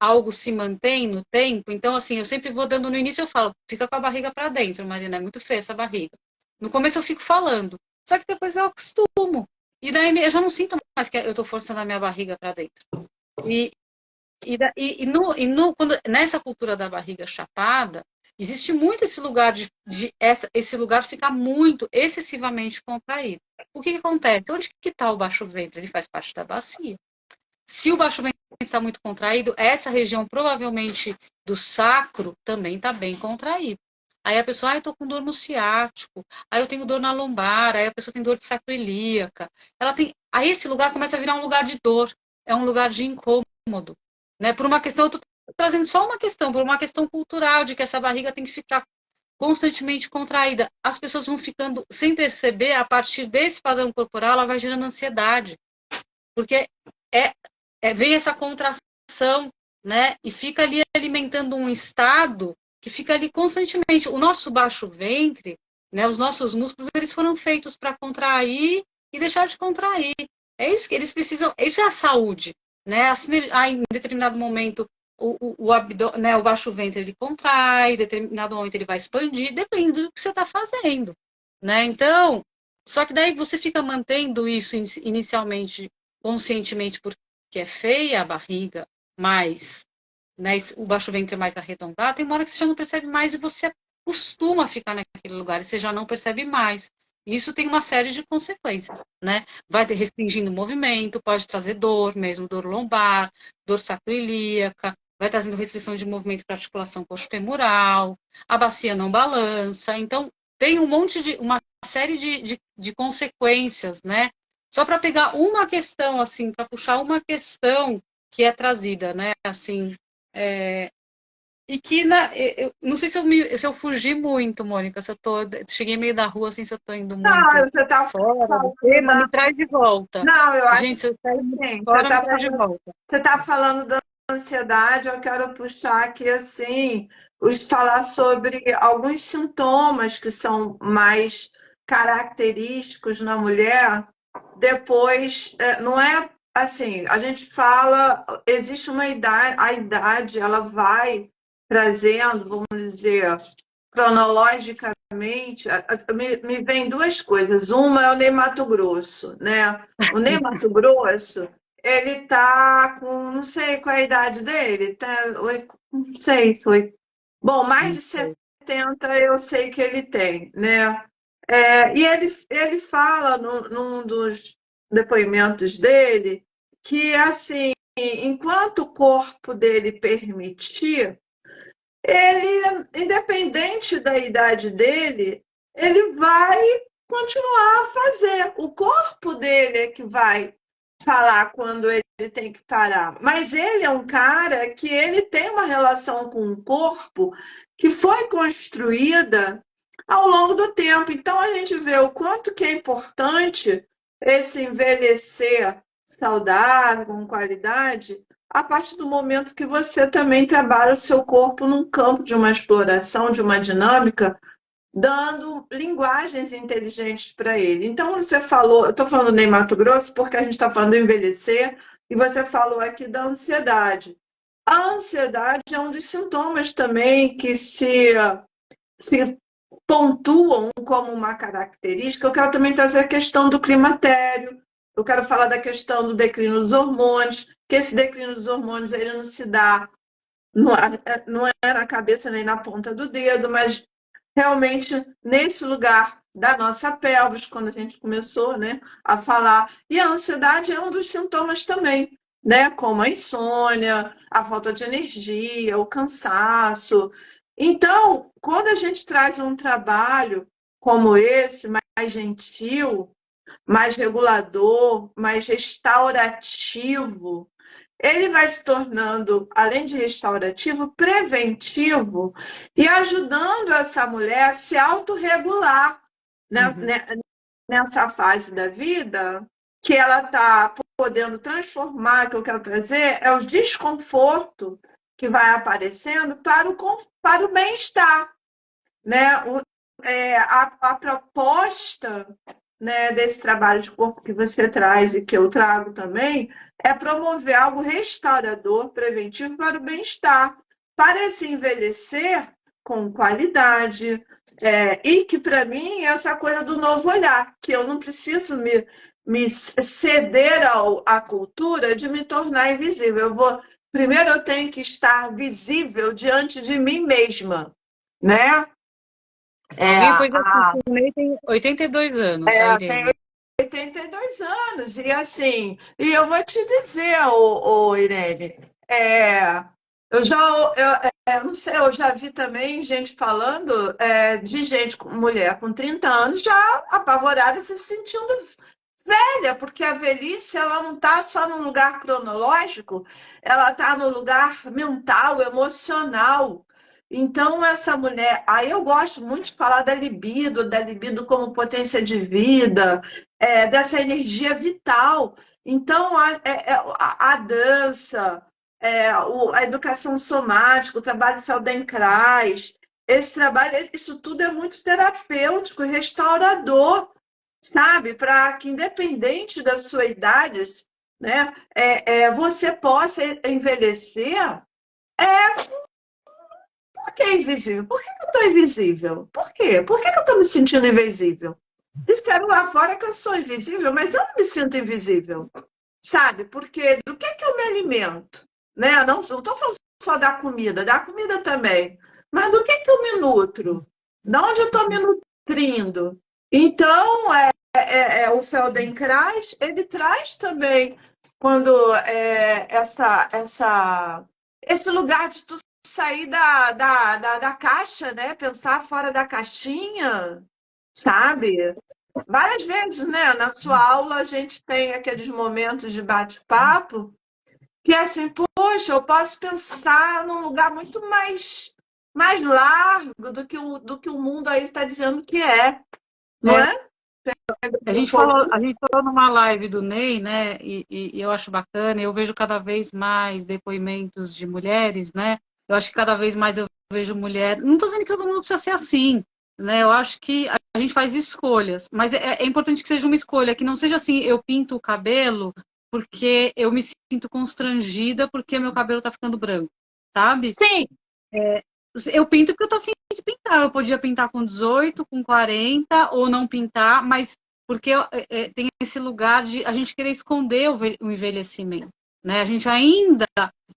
algo se mantém no tempo, então assim, eu sempre vou dando no início, eu falo, fica com a barriga para dentro, Marina, é muito feia essa barriga. No começo eu fico falando, só que depois eu acostumo. E daí eu já não sinto mais que eu estou forçando a minha barriga para dentro. E, quando, nessa cultura da barriga chapada, existe muito esse lugar esse lugar ficar muito excessivamente contraído. O que acontece? Onde que está o baixo ventre? Ele faz parte da bacia. Se o baixo ventre está muito contraído, essa região provavelmente do sacro também está bem contraída. Aí a pessoa, eu estou com dor no ciático, aí eu tenho dor na lombar, aí a pessoa tem dor de sacroiliaca. Aí esse lugar começa a virar um lugar de dor, é um lugar de incômodo. Né? Por uma questão, eu estou trazendo só uma questão, por uma questão cultural, de que essa barriga tem que ficar constantemente contraída. As pessoas vão ficando, sem perceber, a partir desse padrão corporal, ela vai gerando ansiedade. Porque vem essa contração, né? E fica ali alimentando um estado que fica ali constantemente. O nosso baixo ventre, né? Os nossos músculos, eles foram feitos para contrair e deixar de contrair. É isso que eles precisam. Isso é a saúde, né? Em determinado momento né, o baixo ventre ele contrai, em determinado momento ele vai expandir, depende do que você está fazendo, né? Então, só que daí você fica mantendo isso inicialmente conscientemente porque é feia a barriga, mas né, o baixo ventre é mais arredondado, tem uma hora que você já não percebe mais e você acostuma a ficar naquele lugar e você já não percebe mais. Isso tem uma série de consequências, né? Vai restringindo o movimento, pode trazer dor, mesmo dor lombar, dor sacroiliaca, vai trazendo restrição de movimento para articulação coxofemoral, a bacia não balança. Então, tem uma série de consequências, né? Só para pegar uma questão, assim, para puxar uma questão que é trazida, né? Assim, e que eu não sei se eu fugi muito, Mônica, se eu cheguei meio da rua, assim, se eu estou indo Não, muito você está fora do falando tema, me traz de volta. Não, eu acho Gente, se eu sair muito assim, fora, me traz de volta. você está falando da ansiedade, eu quero puxar aqui assim, falar sobre alguns sintomas que são mais característicos na mulher. Depois, não é assim, a gente fala, existe uma idade, a idade ela vai trazendo, vamos dizer, cronologicamente, me vem duas coisas. Uma é o Ney Matogrosso, né? O Ney Matogrosso, ele tá com, não sei qual é a idade dele, tá, não sei, bom, mais de 70 eu sei que ele tem, né? E ele fala num dos depoimentos dele que, assim, enquanto o corpo dele permitir, ele, independente da idade dele, ele vai continuar a fazer. O corpo dele é que vai falar quando ele tem que parar. Mas ele é um cara que ele tem uma relação com o corpo que foi construída ao longo do tempo. Então a gente vê o quanto que é importante esse envelhecer saudável, com qualidade, a partir do momento que você também trabalha o seu corpo num campo de uma exploração, de uma dinâmica, dando linguagens inteligentes para ele. Então, você falou, eu estou falando do Mato Grosso porque a gente está falando do envelhecer, e você falou aqui da ansiedade. A ansiedade é um dos sintomas também que se pontuam como uma característica. Eu quero também trazer a questão do climatério, eu quero falar da questão do declínio dos hormônios, que esse declínio dos hormônios ele não se dá, não é na cabeça nem na ponta do dedo, mas realmente nesse lugar da nossa pelvis, quando a gente começou, né, a falar. E a ansiedade é um dos sintomas também, né, como a insônia, a falta de energia, o cansaço. Então, quando a gente traz um trabalho como esse, mais gentil, mais regulador, mais restaurativo, ele vai se tornando, além de restaurativo, preventivo e ajudando essa mulher a se autorregular, né, nessa fase da vida que ela está podendo transformar, que eu quero trazer, é o desconforto que vai aparecendo para o bem-estar, né? A proposta né, desse trabalho de corpo que você traz e que eu trago também, é promover algo restaurador, preventivo para o bem-estar, para esse envelhecer com qualidade, e que para mim é essa coisa do novo olhar, que eu não preciso me ceder à cultura de me tornar invisível. Primeiro eu tenho que estar visível diante de mim mesma, né? É, Alguém pôs aqui que o Ney tem 82 anos, a tem Irene. 82 anos, e assim, e eu vou te dizer, ô Irene, é, eu já, eu não sei, eu já vi também gente falando de gente, mulher com 30 anos, já apavorada, se sentindo velha, porque a velhice, ela não está só num lugar cronológico, ela está no lugar mental, emocional. Então, essa mulher, aí eu gosto muito de falar da libido como potência de vida, dessa energia vital. Então, a dança, a educação somática, o trabalho Feldenkrais, esse trabalho, isso tudo é muito terapêutico e restaurador, sabe? Para que, independente da sua idade, né, você possa envelhecer. Por que invisível? Por que eu estou invisível? Por quê? Por que eu estou me sentindo invisível? Disseram lá fora que eu sou invisível, mas eu não me sinto invisível, sabe? Porque do que eu me alimento? Né? Eu não estou falando só da comida também, mas do que eu me nutro? De onde eu estou me nutrindo? Então, o Feldenkrais, ele traz também quando esse lugar de tu sair da caixa, né? Pensar fora da caixinha, sabe? Várias vezes, né? Na sua aula a gente tem aqueles momentos de bate-papo que é assim, poxa, eu posso pensar num lugar muito mais largo do que o mundo aí está dizendo que é, não É, é? Um pouco. a gente falou numa live do Ney, né? E eu acho bacana, eu vejo cada vez mais depoimentos de mulheres, né? Eu acho que cada vez mais eu vejo mulher. Não estou dizendo que todo mundo precisa ser assim, né? Eu acho que a gente faz escolhas, mas é importante que seja uma escolha, que não seja assim, eu pinto o cabelo porque eu me sinto constrangida porque meu cabelo está ficando branco, sabe? Sim, Eu pinto porque eu tô afim de pintar. Eu podia pintar com 18, com 40, ou não pintar, mas porque tem esse lugar de a gente querer esconder o envelhecimento, né? A gente ainda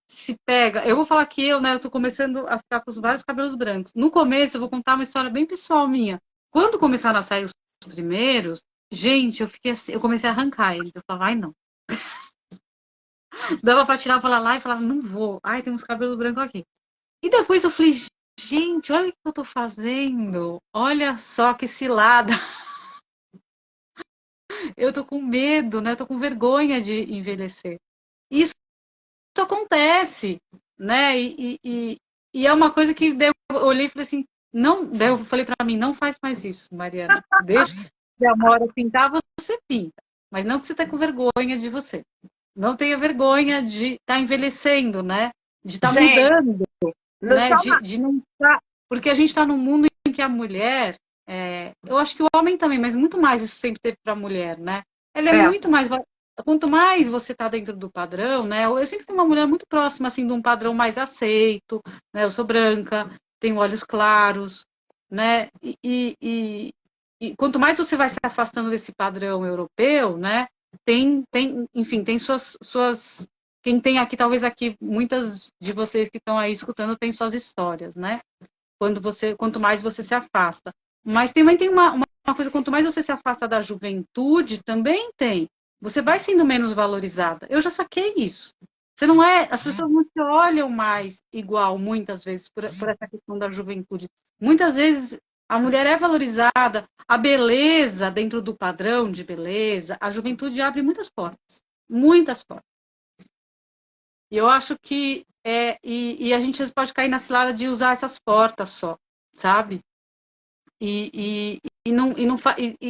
se pega. Eu vou falar que né, eu tô começando a ficar com os vários cabelos brancos. No começo, eu vou contar uma história bem pessoal minha. Quando começaram a sair os primeiros, gente, eu fiquei assim, eu comecei a arrancar eles. Eu falava, ai, não. Dava pra tirar, falar lá e falava, não vou. Ai, tem uns cabelos brancos aqui. E depois eu falei, gente, olha o que eu tô fazendo. Olha só que cilada. Eu tô com medo, né? Eu tô com vergonha de envelhecer. Isso acontece, né? E é uma coisa que eu olhei e falei assim, não, daí eu falei pra mim, não faz mais isso, Mariana. Deixa que a hora pintar, você pinta. Mas não que você tá com vergonha de você. Não tenha vergonha de estar envelhecendo, né? De estar gente, mudando. não Né? são De não estar. Porque a gente está num mundo em que a mulher, eu acho que o homem também, mas muito mais isso sempre teve para a mulher, né? Ela é é, muito mais. Quanto mais você está dentro do padrão, né? Eu sempre fui uma mulher muito próxima assim de um padrão mais aceito, né? Eu sou branca, tenho olhos claros, né? E quanto mais você vai se afastando desse padrão europeu, né? Enfim, tem suas quem tem aqui, talvez aqui, muitas de vocês que estão aí escutando têm suas histórias, né? Quanto mais você se afasta. Mas também tem uma coisa, quanto mais você se afasta da juventude, também tem. Você vai sendo menos valorizada. Eu já saquei isso. Você não é, as pessoas não te olham mais igual, muitas vezes, por essa questão da juventude. Muitas vezes a mulher é valorizada, a beleza dentro do padrão de beleza, a juventude abre muitas portas. Muitas portas. E eu acho que a gente pode cair na cilada de usar essas portas só, sabe? E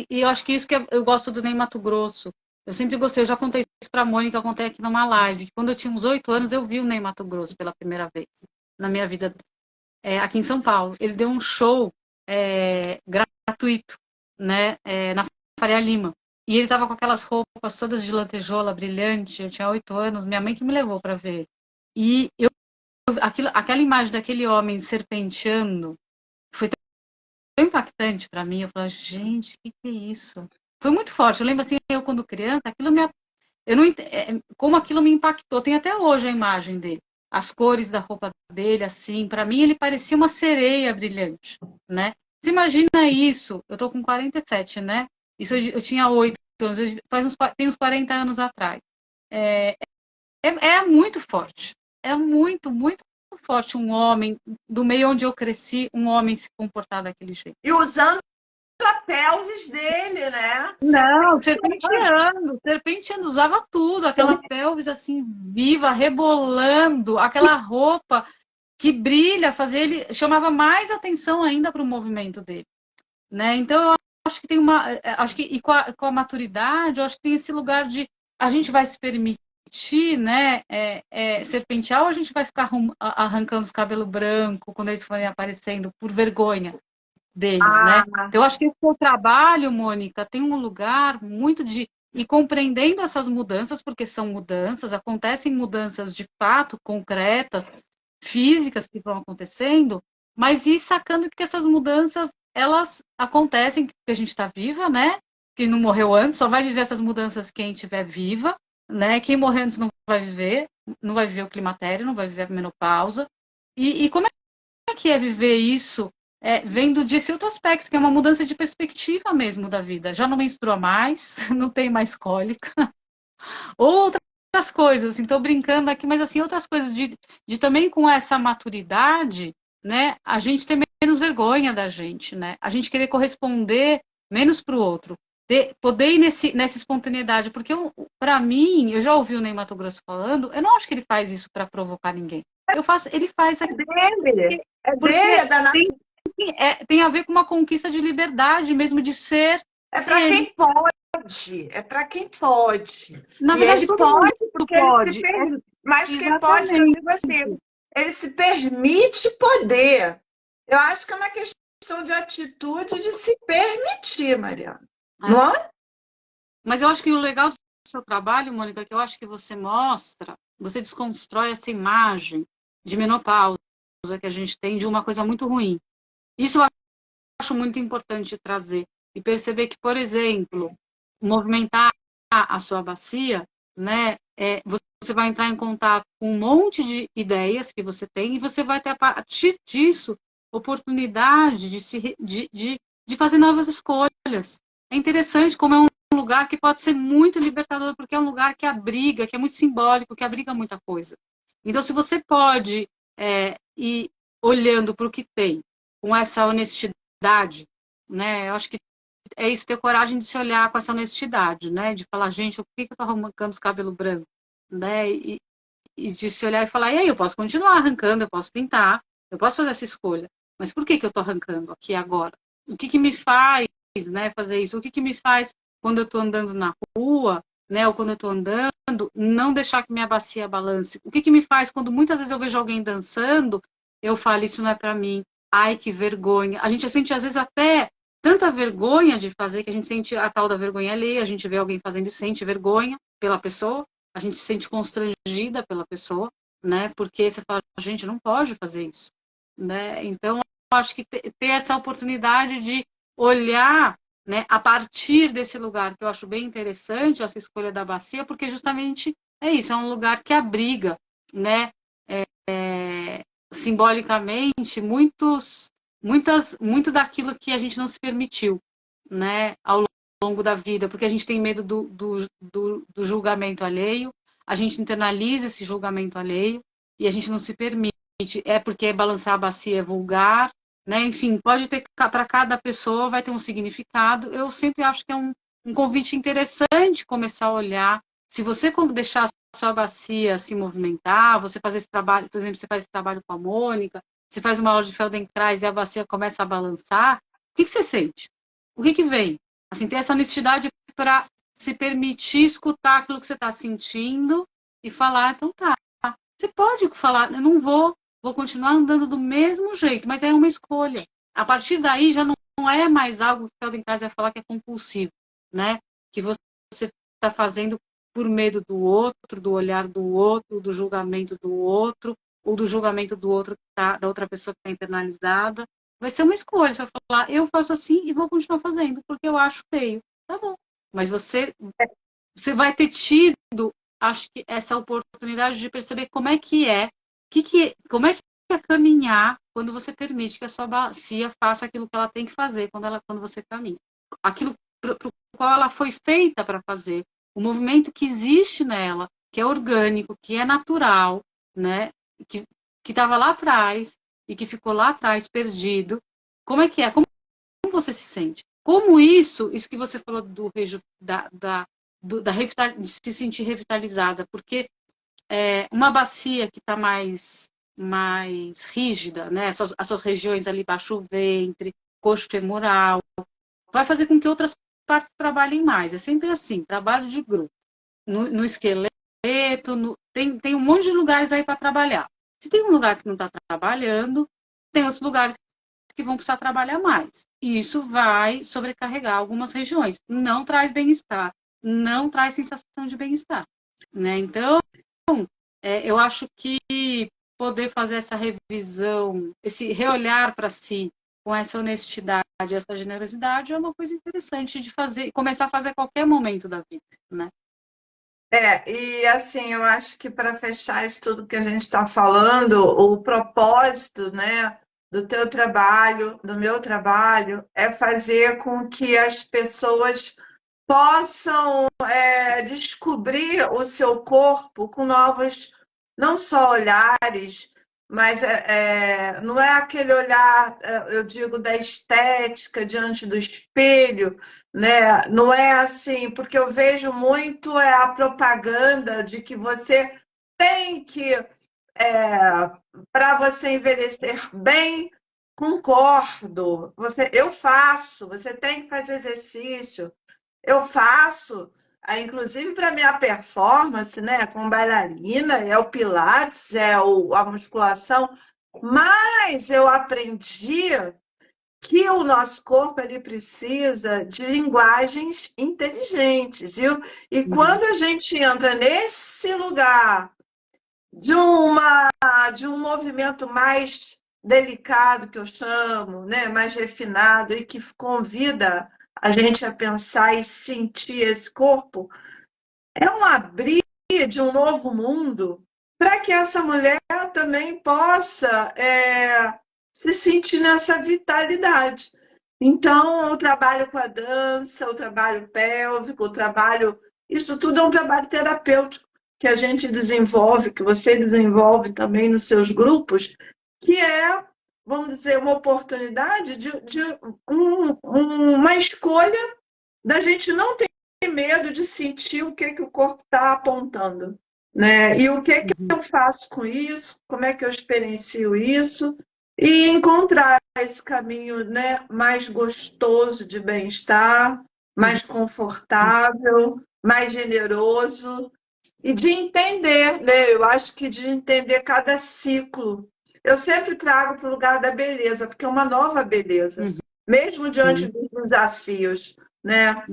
eu acho que isso que eu gosto do Ney Mato Grosso. Eu sempre gostei, eu já contei isso pra Mônica, eu contei aqui numa live. Que quando eu tinha uns 8 anos, eu vi o Ney Mato Grosso pela primeira vez na minha vida, aqui em São Paulo. Ele deu um show gratuito, né? Na Faria Lima. E ele tava com aquelas roupas todas de lantejola, brilhante. Eu tinha 8 anos, minha mãe que me levou para ver. E aquela imagem daquele homem serpenteando foi tão impactante para mim. Eu falei, gente, o que é isso? Foi muito forte. Eu lembro assim, eu quando criança, eu não como aquilo me impactou. Tem até hoje a imagem dele. As cores da roupa dele, assim, para mim ele parecia uma sereia brilhante, né? Você imagina isso? Eu tô com 47, né? Isso eu tinha 8 anos, tem uns 40 anos atrás. É muito forte. É muito, muito forte um homem, do meio onde eu cresci, um homem se comportar daquele jeito. E usando a pelvis dele, né? Não, serpenteando, usava tudo, aquela pelvis assim, viva, rebolando, aquela roupa que brilha, chamava mais atenção ainda para o movimento dele, né? Então, eu acho que acho que e com a maturidade, eu acho que tem esse lugar de a gente vai se permitir, né, serpentear ou a gente vai ficar arrancando os cabelos brancos quando eles forem aparecendo por vergonha deles, né? Então, eu acho que o seu trabalho, Mônica, tem um lugar muito de ir compreendendo essas mudanças, porque são mudanças, acontecem mudanças de fato, concretas, físicas que vão acontecendo, mas ir sacando que essas mudanças, elas acontecem porque a gente está viva, né? Quem não morreu antes só vai viver essas mudanças quem estiver viva, né? Quem morrer antes não vai viver o climatério, não vai viver a menopausa. E como é que é viver isso vendo desse outro aspecto, que é uma mudança de perspectiva mesmo da vida? Já não menstrua mais, não tem mais cólica, outras coisas, assim, tô brincando aqui, mas assim, outras coisas de também com essa maturidade, né, a gente ter menos vergonha da gente, né, a gente querer corresponder menos para o outro, poder ir nessa espontaneidade, porque para mim, eu já ouvi o Ney Matogrosso falando, eu não acho que ele faz isso para provocar ninguém. Ele faz aqui Dele, porque é da tem a ver com uma conquista de liberdade mesmo, de ser é para ele. quem pode, é para quem pode. Na E verdade, ele todo mundo pode porque ele se pode. permite. Mas quem pode, que eu Exatamente. digo assim, ele se permite poder. Eu acho que é uma questão de atitude de se permitir, Mariana. Não é? Mas eu acho que o legal do seu trabalho, Mônica, é que eu acho que você mostra, você desconstrói essa imagem de menopausa que a gente tem de uma coisa muito ruim. Isso eu acho muito importante trazer. E perceber que, por exemplo, movimentar a sua bacia, né, você vai entrar em contato com um monte de ideias que você tem e você vai ter, a partir disso, oportunidade de fazer novas escolhas. É interessante como é um lugar que pode ser muito libertador, porque é um lugar que abriga, que é muito simbólico, que abriga muita coisa. Então, se você pode ir olhando para o que tem, com essa honestidade, né, eu acho que é isso, ter coragem de se olhar com essa honestidade, né? De falar, gente, por que eu tô arrancando os cabelos brancos? Né? E de se olhar e falar, e aí, eu posso continuar arrancando, eu posso pintar, eu posso fazer essa escolha. Mas por que eu tô arrancando aqui agora? O que me faz, né, fazer isso? O que me faz, quando eu tô andando na rua, né, ou quando eu tô andando, não deixar que minha bacia balance? O que me faz, quando muitas vezes eu vejo alguém dançando, eu falo, isso não é para mim. Ai, que vergonha. A gente sente, às vezes, até tanta vergonha de fazer que a gente sente a tal da vergonha alheia, a gente vê alguém fazendo e sente vergonha pela pessoa, a gente se sente constrangida pela pessoa, né? Porque você fala, gente, não pode fazer isso, né? Então, eu acho que ter essa oportunidade de olhar, né, a partir desse lugar, que eu acho bem interessante, essa escolha da bacia, porque justamente é isso, é um lugar que abriga, né? Simbolicamente, muito daquilo que a gente não se permitiu, né, ao longo da vida, porque a gente tem medo do julgamento alheio, a gente internaliza esse julgamento alheio e a gente não se permite. É porque balançar a bacia é vulgar, né? Enfim, pode ter, para cada pessoa vai ter um significado. Eu sempre acho que é um convite interessante começar a olhar. Se você deixar a sua bacia se movimentar, você fazer esse trabalho, por exemplo, você faz esse trabalho com a Mônica, você faz uma aula de Feldenkrais e a bacia começa a balançar, o que você sente? O que vem? Assim, ter essa honestidade para se permitir escutar aquilo que você está sentindo e falar, então tá. Você pode falar, eu não vou continuar andando do mesmo jeito, mas é uma escolha. A partir daí já não é mais algo que o Feldenkrais vai falar que é compulsivo. né? Que você está fazendo por medo do outro, do olhar do outro, do julgamento do outro, ou do julgamento do outro da outra pessoa que está internalizada. Vai ser uma escolha. Você vai falar, eu faço assim e vou continuar fazendo, porque eu acho feio. Tá bom. Mas você vai ter tido, acho que, essa oportunidade de perceber como é que é, como é que é caminhar quando você permite que a sua bacia faça aquilo que ela tem que fazer quando você caminha. Aquilo para o qual ela foi feita para fazer, o movimento que existe nela, que é orgânico, que é natural, né? Que estava lá atrás e que ficou lá atrás perdido. Como é que é? Como você se sente? Como isso que você falou de se sentir revitalizada, porque uma bacia que está mais rígida, né? As suas regiões ali baixo ventre, coxo femoral, vai fazer com que outras partes trabalhem mais. É sempre assim, trabalho de grupo. No esqueleto, tem um monte de lugares aí para trabalhar. Se tem um lugar que não está trabalhando, tem outros lugares que vão precisar trabalhar mais. E isso vai sobrecarregar algumas regiões. Não traz bem-estar, não traz sensação de bem-estar. Né? Então, eu acho que poder fazer essa revisão, esse reolhar para si com essa honestidade, essa generosidade é uma coisa interessante de fazer, começar a fazer a qualquer momento da vida, né? E assim, eu acho que para fechar isso tudo que a gente está falando, o propósito, né, do teu trabalho, do meu trabalho, é fazer com que as pessoas possam descobrir o seu corpo com novos, não só olhares, mas não é aquele olhar, eu digo, da estética diante do espelho, né? Não é assim, porque eu vejo muito a propaganda de que você tem que, para você envelhecer bem, concordo. Eu faço, você tem que fazer exercício. Eu faço, inclusive para minha performance, né, com bailarina, é o Pilates, a musculação, mas eu aprendi que o nosso corpo ele precisa de linguagens inteligentes. E quando a gente entra nesse lugar de de um movimento mais delicado, que eu chamo, né, mais refinado, e que convida a gente a pensar e sentir esse corpo, é um abrir de um novo mundo para que essa mulher também possa se sentir nessa vitalidade. Então, eu trabalho com a dança, o trabalho pélvico, o trabalho. Isso tudo é um trabalho terapêutico que a gente desenvolve, que você desenvolve também nos seus grupos, que é, vamos dizer, uma oportunidade de uma escolha da gente não ter medo de sentir o que o corpo está apontando, né? E o que eu faço com isso, como é que eu experiencio isso, e encontrar esse caminho, né, mais gostoso de bem-estar, mais confortável, mais generoso, e de entender, né? Eu acho que de entender cada ciclo. Eu sempre trago para o lugar da beleza, porque é uma nova beleza, mesmo diante dos desafios, né?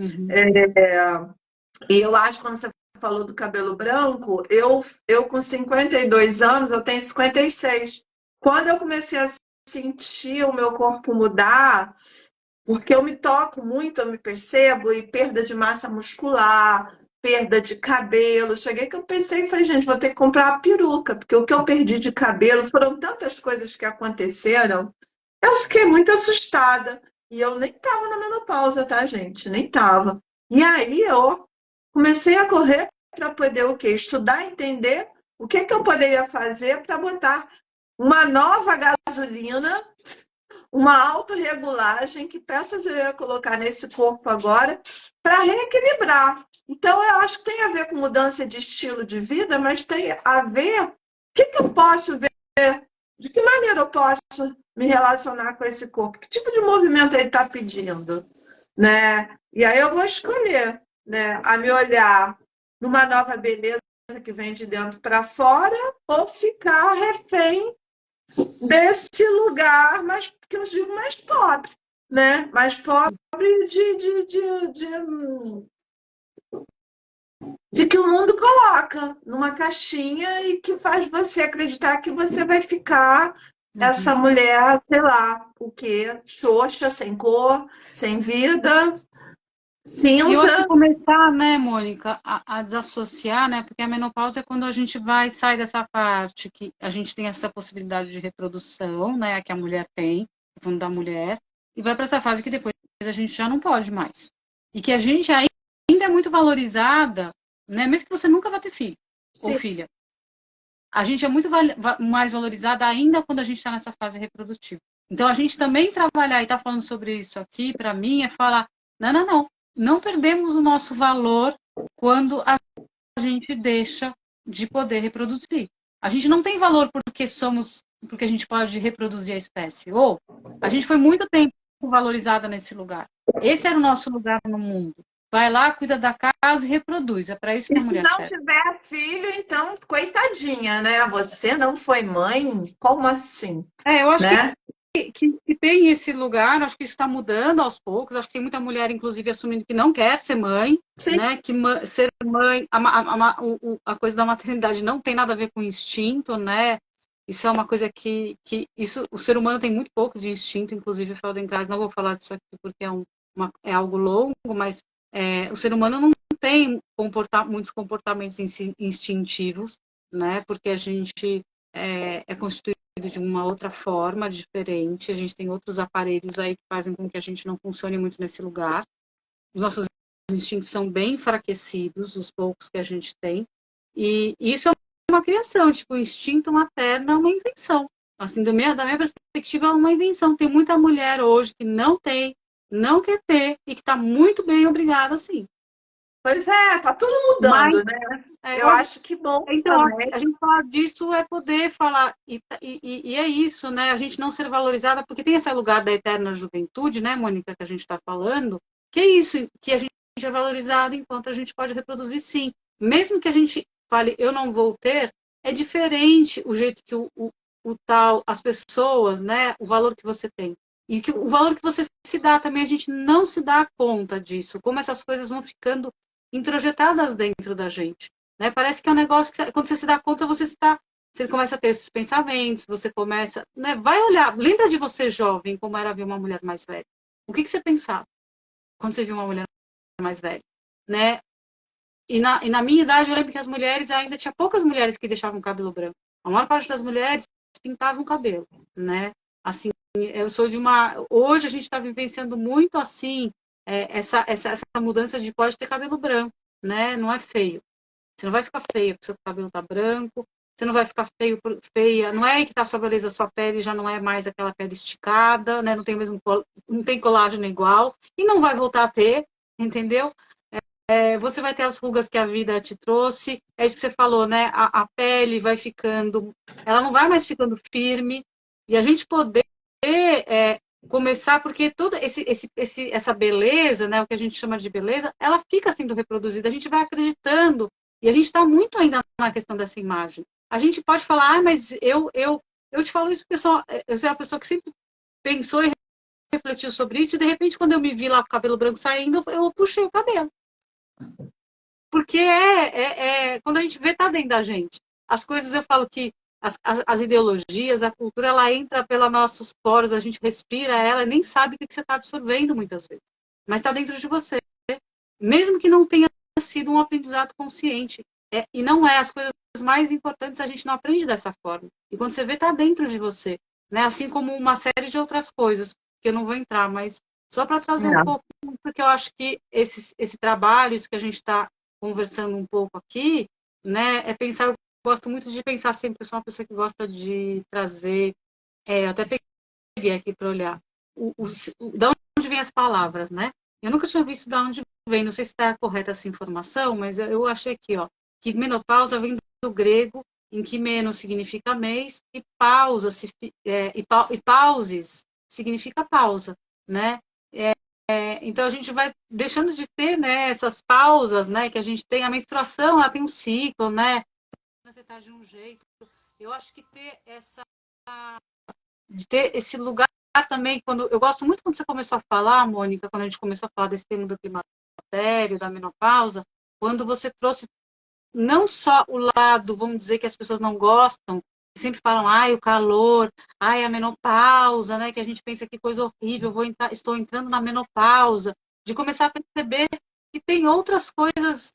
E eu acho que quando você falou do cabelo branco, eu com 52 anos, eu tenho 56. Quando eu comecei a sentir o meu corpo mudar, porque eu me toco muito, eu me percebo, e perda de massa muscular, perda de cabelo. Cheguei que eu pensei e falei, gente, vou ter que comprar uma peruca, porque o que eu perdi de cabelo foram tantas coisas que aconteceram. Eu fiquei muito assustada. E eu nem estava na menopausa, tá, gente? Nem estava. E aí eu comecei a correr para poder o quê? Estudar, entender o que que eu poderia fazer para botar uma nova gasolina, uma autorregulagem, que peças eu ia colocar nesse corpo agora para reequilibrar. Então, eu acho que tem a ver com mudança de estilo de vida, mas tem a ver o que que eu posso ver, de que maneira eu posso me relacionar com esse corpo, que tipo de movimento ele está pedindo, né? E aí eu vou escolher, né, a me olhar numa nova beleza que vem de dentro para fora, ou ficar refém desse lugar mais, que eu digo, mais pobre, né? Mais pobre de que o mundo coloca numa caixinha e que faz você acreditar que você vai ficar essa Uhum. mulher, sei lá, o quê? Xoxa, sem cor, sem vida, E eu acho que cinza. começar, né, Mônica, a desassociar, né, porque a menopausa é quando a gente vai sair dessa parte que a gente tem essa possibilidade de reprodução, né, que a mulher tem, falando da mulher, e vai para essa fase que depois a gente já não pode mais. E que a gente ainda é muito valorizada, né, mesmo que você nunca vai ter filho ou Sim. filha. A gente é muito mais valorizada ainda quando a gente está nessa fase reprodutiva. Então, a gente também trabalhar e estar falando sobre isso aqui, para mim, é falar: não, não, não. Não perdemos o nosso valor quando a gente deixa de poder reproduzir. A gente não tem valor porque a gente pode reproduzir a espécie. Ou a gente foi muito tempo valorizada nesse lugar. Esse era o nosso lugar no mundo. Vai lá, cuida da casa e reproduz. É para isso E que a se mulher não serve. tiver filho, então, coitadinha, né? Você não foi mãe? Como assim? Eu acho Né? que tem esse lugar, acho que isso está mudando aos poucos, acho que tem muita mulher, inclusive, assumindo que não quer ser mãe, Sim. né? Que ser mãe, a coisa da maternidade não tem nada a ver com instinto, né? Isso é uma coisa que isso, o ser humano tem muito pouco de instinto, inclusive, Feldenkrais, não vou falar disso aqui porque é algo longo, mas o ser humano não tem muitos comportamentos instintivos, né? Porque a gente é constituído de uma outra forma diferente, a gente tem outros aparelhos aí que fazem com que a gente não funcione muito nesse lugar. Os nossos instintos são bem enfraquecidos, os poucos que a gente tem, e isso é uma criação, tipo, o instinto materno é uma invenção. Assim, da minha perspectiva, é uma invenção. Tem muita mulher hoje que não tem, não quer ter, e que está muito bem obrigada, assim. Pois é, tá tudo Mas, mudando, né? Eu eu acho que bom então, também. a gente falar disso é poder falar, e é isso, né? A gente não ser valorizada, porque tem esse lugar da eterna juventude, né, Mônica, que a gente está falando, que é isso, que a gente é valorizado enquanto a gente pode reproduzir, sim. Mesmo que a gente fale, eu não vou ter, é diferente o jeito que o tal, as pessoas, né, o valor que você tem. E que o valor que você se dá também, a gente não se dá conta disso, como essas coisas vão ficando introjetadas dentro da gente. Né? Parece que é um negócio que, quando você se dá conta, você começa a ter esses pensamentos, você começa, né? Vai olhar, lembra de você jovem, como era ver uma mulher mais velha. O que você pensava quando você viu uma mulher mais velha, né? E na minha idade, eu lembro que as mulheres ainda tinha poucas mulheres que deixavam o cabelo branco. A maior parte das mulheres pintavam o cabelo, né? Assim, eu sou de uma. Hoje a gente está vivenciando muito assim essa mudança de pode ter cabelo branco, né? Não é feio. Você não vai ficar feia porque seu cabelo tá branco. Você não vai ficar feia. Não é aí que tá a sua beleza, sua pele já não é mais aquela pele esticada, né? Não tem o mesmo, não tem colágeno igual e não vai voltar a ter, entendeu? Você vai ter as rugas que a vida te trouxe. É isso que você falou, né? A pele vai ficando, ela não vai mais ficando firme e a gente poder começar, porque toda essa beleza, né, o que a gente chama de beleza, ela fica sendo reproduzida, a gente vai acreditando, e a gente está muito ainda na questão dessa imagem. A gente pode falar, mas eu te falo isso porque eu sou a pessoa que sempre pensou e refletiu sobre isso, e de repente, quando eu me vi lá com o cabelo branco saindo, eu puxei o cabelo. Porque quando a gente vê, tá dentro da gente. As coisas, eu falo que as ideologias, a cultura, ela entra pelos nossos poros, a gente respira ela e nem sabe o que você está absorvendo muitas vezes. Mas está dentro de você. Mesmo que não tenha sido um aprendizado consciente. E não é. As coisas mais importantes a gente não aprende dessa forma. E quando você vê, está dentro de você. Né? Assim como uma série de outras coisas, que eu não vou entrar, mas só para trazer um pouco, porque eu acho que esse trabalho, isso que a gente está conversando um pouco aqui, né, é pensar, eu gosto muito de pensar sempre, eu sou uma pessoa que gosta de trazer, eu até peguei aqui para olhar, da onde vêm as palavras, né? Eu nunca tinha visto da onde vem, não sei se está correta essa informação, mas eu achei aqui, ó, que menopausa vem do grego, em que menos significa mês, e pausa, e pauses significa pausa, né? Então a gente vai deixando de ter, né, essas pausas, né, que a gente tem. A menstruação, ela tem um ciclo, né? Você tá de um jeito. Eu acho que de ter esse lugar também, quando eu gosto muito quando você começou a falar, Mônica, quando a gente começou a falar desse tema do climatério, da menopausa, quando você trouxe não só o lado, vamos dizer, que as pessoas não gostam, sempre falam, ai, o calor, ai, a menopausa, né? Que a gente pensa que coisa horrível, estou entrando na menopausa, de começar a perceber que tem outras coisas,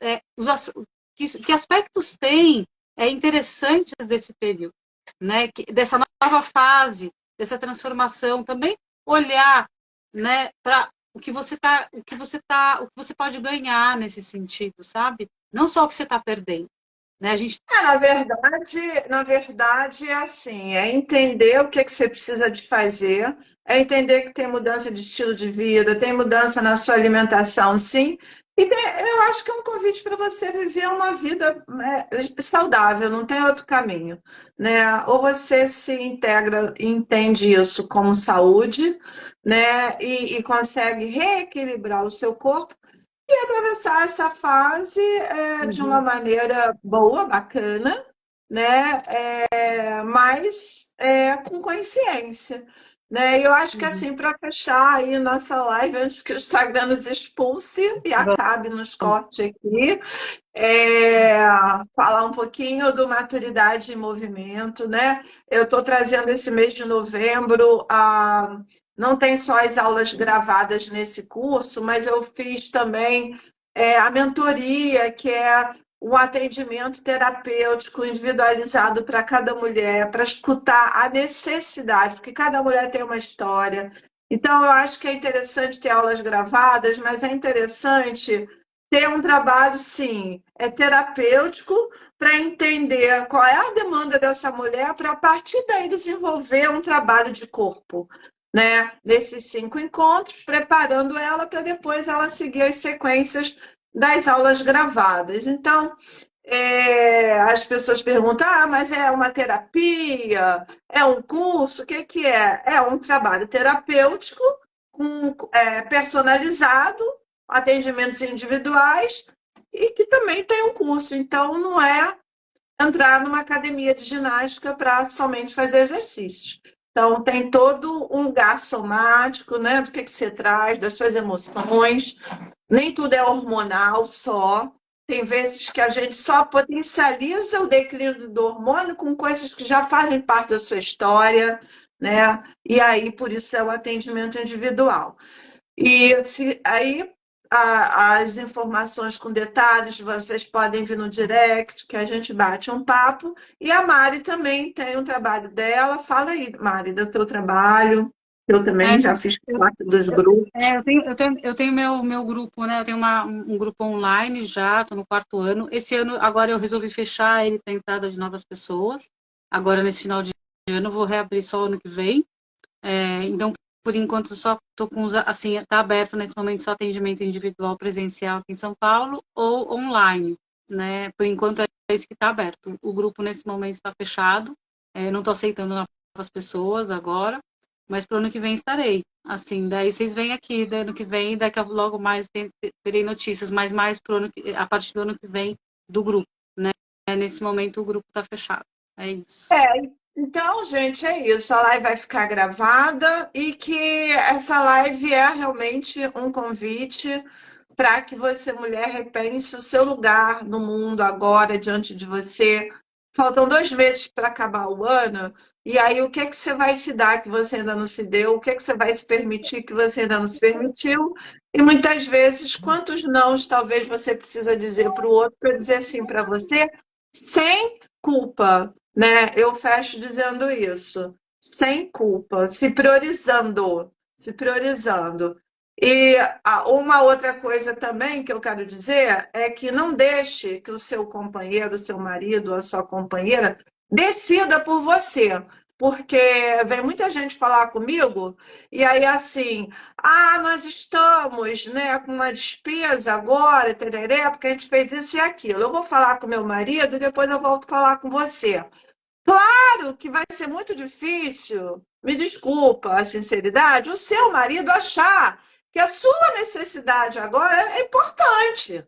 que aspectos tem interessantes desse período, né? Dessa nova fase, dessa transformação, também olhar, né, para o que você pode ganhar nesse sentido, sabe? Não só o que você está perdendo, né? A gente Na verdade, é assim, é entender o que é que você precisa de fazer, é entender que tem mudança de estilo de vida, tem mudança na sua alimentação, sim, eu acho que é um convite para você viver uma vida saudável, não tem outro caminho, né? Ou você se integra e entende isso como saúde, né? E consegue reequilibrar o seu corpo, atravessar essa fase de uma uhum, maneira boa, bacana, né? Mas com consciência. Né? E eu acho que uhum. assim, para fechar aí nossa live, antes que o Instagram nos expulse e acabe nos cortes aqui, é, falar um pouquinho do Maturidade em Movimento, né? Eu estou trazendo esse mês de novembro não tem só as aulas gravadas nesse curso, mas eu fiz também a mentoria, que é um atendimento terapêutico individualizado para cada mulher, para escutar a necessidade, porque cada mulher tem uma história. Então, eu acho que é interessante ter aulas gravadas, mas é interessante ter um trabalho, sim, terapêutico, para entender qual é a demanda dessa mulher, para a partir daí desenvolver um trabalho de corpo, né? Nesses 5 encontros, preparando ela para depois ela seguir as sequências das aulas gravadas. Então, as pessoas perguntam: mas é uma terapia? É um curso? O que que é? É um trabalho terapêutico, personalizado, atendimentos individuais, e que também tem um curso. Então, não é entrar numa academia de ginástica para somente fazer exercícios. Então, tem todo um lugar somático, né, do que você traz, das suas emoções. Nem tudo é hormonal só. Tem vezes que a gente só potencializa o declínio do hormônio com coisas que já fazem parte da sua história, né? E aí, por isso, é o atendimento individual. Aí as informações com detalhes vocês podem vir no direct, que a gente bate um papo. E a Mari também tem um trabalho dela. Fala aí, Mari, do teu trabalho. Eu É, também já fiz parte dos grupos. eu tenho meu grupo, né? Eu tenho um grupo online já, estou no 4º ano. Esse ano, agora eu resolvi fechar ele para entrada de novas pessoas. Agora, nesse final de ano, eu vou reabrir só ano que vem. Então, por enquanto, só estou com assim, está aberto nesse momento só atendimento individual presencial aqui em São Paulo ou online, né? Por enquanto é isso que está aberto. O grupo nesse momento está fechado. Não estou aceitando novas pessoas agora, mas para o ano que vem estarei. Assim, daí vocês vêm aqui, daí ano que vem, daqui a logo mais terei notícias, mas mais pro ano a partir do ano que vem do grupo, né? Nesse momento o grupo está fechado. É isso. Então, gente, é isso. A live vai ficar gravada e que essa live é realmente um convite para que você, mulher, repense o seu lugar no mundo agora, diante de você. Faltam 2 meses para acabar o ano, e aí o que é que você vai se dar que você ainda não se deu? O que é que você vai se permitir que você ainda não se permitiu? E muitas vezes, quantos nãos talvez você precisa dizer para o outro para dizer sim para você, sem culpa, né? Eu fecho dizendo isso, sem culpa, se priorizando, se priorizando. E uma outra coisa também que eu quero dizer é que não deixe que o seu companheiro, o seu marido, ou a sua companheira decida por você. Porque vem muita gente falar comigo e aí assim, nós estamos, né, com uma despesa agora, tereré, porque a gente fez isso e aquilo. Eu vou falar com meu marido e depois eu volto a falar com você. Claro que vai ser muito difícil, me desculpa a sinceridade, o seu marido achar que a sua necessidade agora é importante,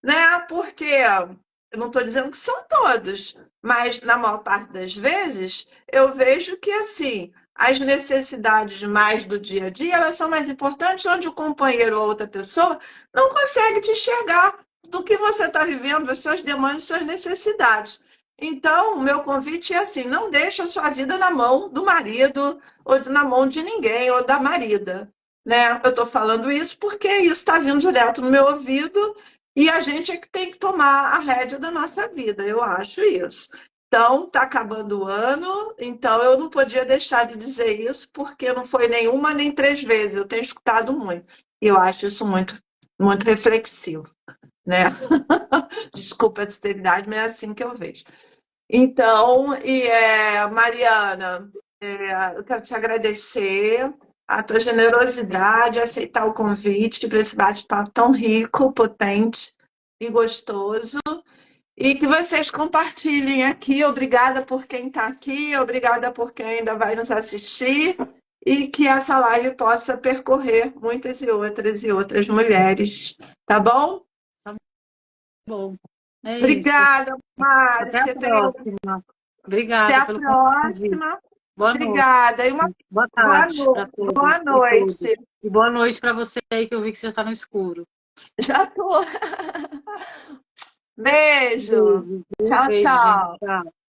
né? Porque eu não estou dizendo que são todos, mas na maior parte das vezes eu vejo que assim as necessidades mais do dia a dia, elas são mais importantes, onde o companheiro ou outra pessoa não consegue te enxergar do que você está vivendo, as suas demandas, as suas necessidades. Então, o meu convite é assim, não deixe a sua vida na mão do marido, ou na mão de ninguém, ou da marida, né? Eu estou falando isso porque isso está vindo direto no meu ouvido e a gente é que tem que tomar a rédea da nossa vida, eu acho isso. Então, está acabando o ano, então eu não podia deixar de dizer isso, porque não foi nenhuma nem 3 vezes, eu tenho escutado muito. E eu acho isso muito, muito reflexivo, né? Desculpa a sinceridade, mas é assim que eu vejo. Então, Mariana, eu quero te agradecer a tua generosidade, aceitar o convite para esse bate-papo tão rico, potente e gostoso. E que vocês compartilhem aqui. Obrigada por quem está aqui, obrigada por quem ainda vai nos assistir. E que essa live possa percorrer muitas e outras mulheres. Tá bom? Tá bom. É isso. Obrigada, Até a Márcia. próxima. Até Obrigada a pelo convite. próxima. Boa noite. Obrigada. E uma Boa tarde para todos boa e todas. noite. E boa noite para você aí, que eu vi que você já está no escuro. Já tô. Beijo. Beijo, Tchau, beijo, gente. tchau. Tchau.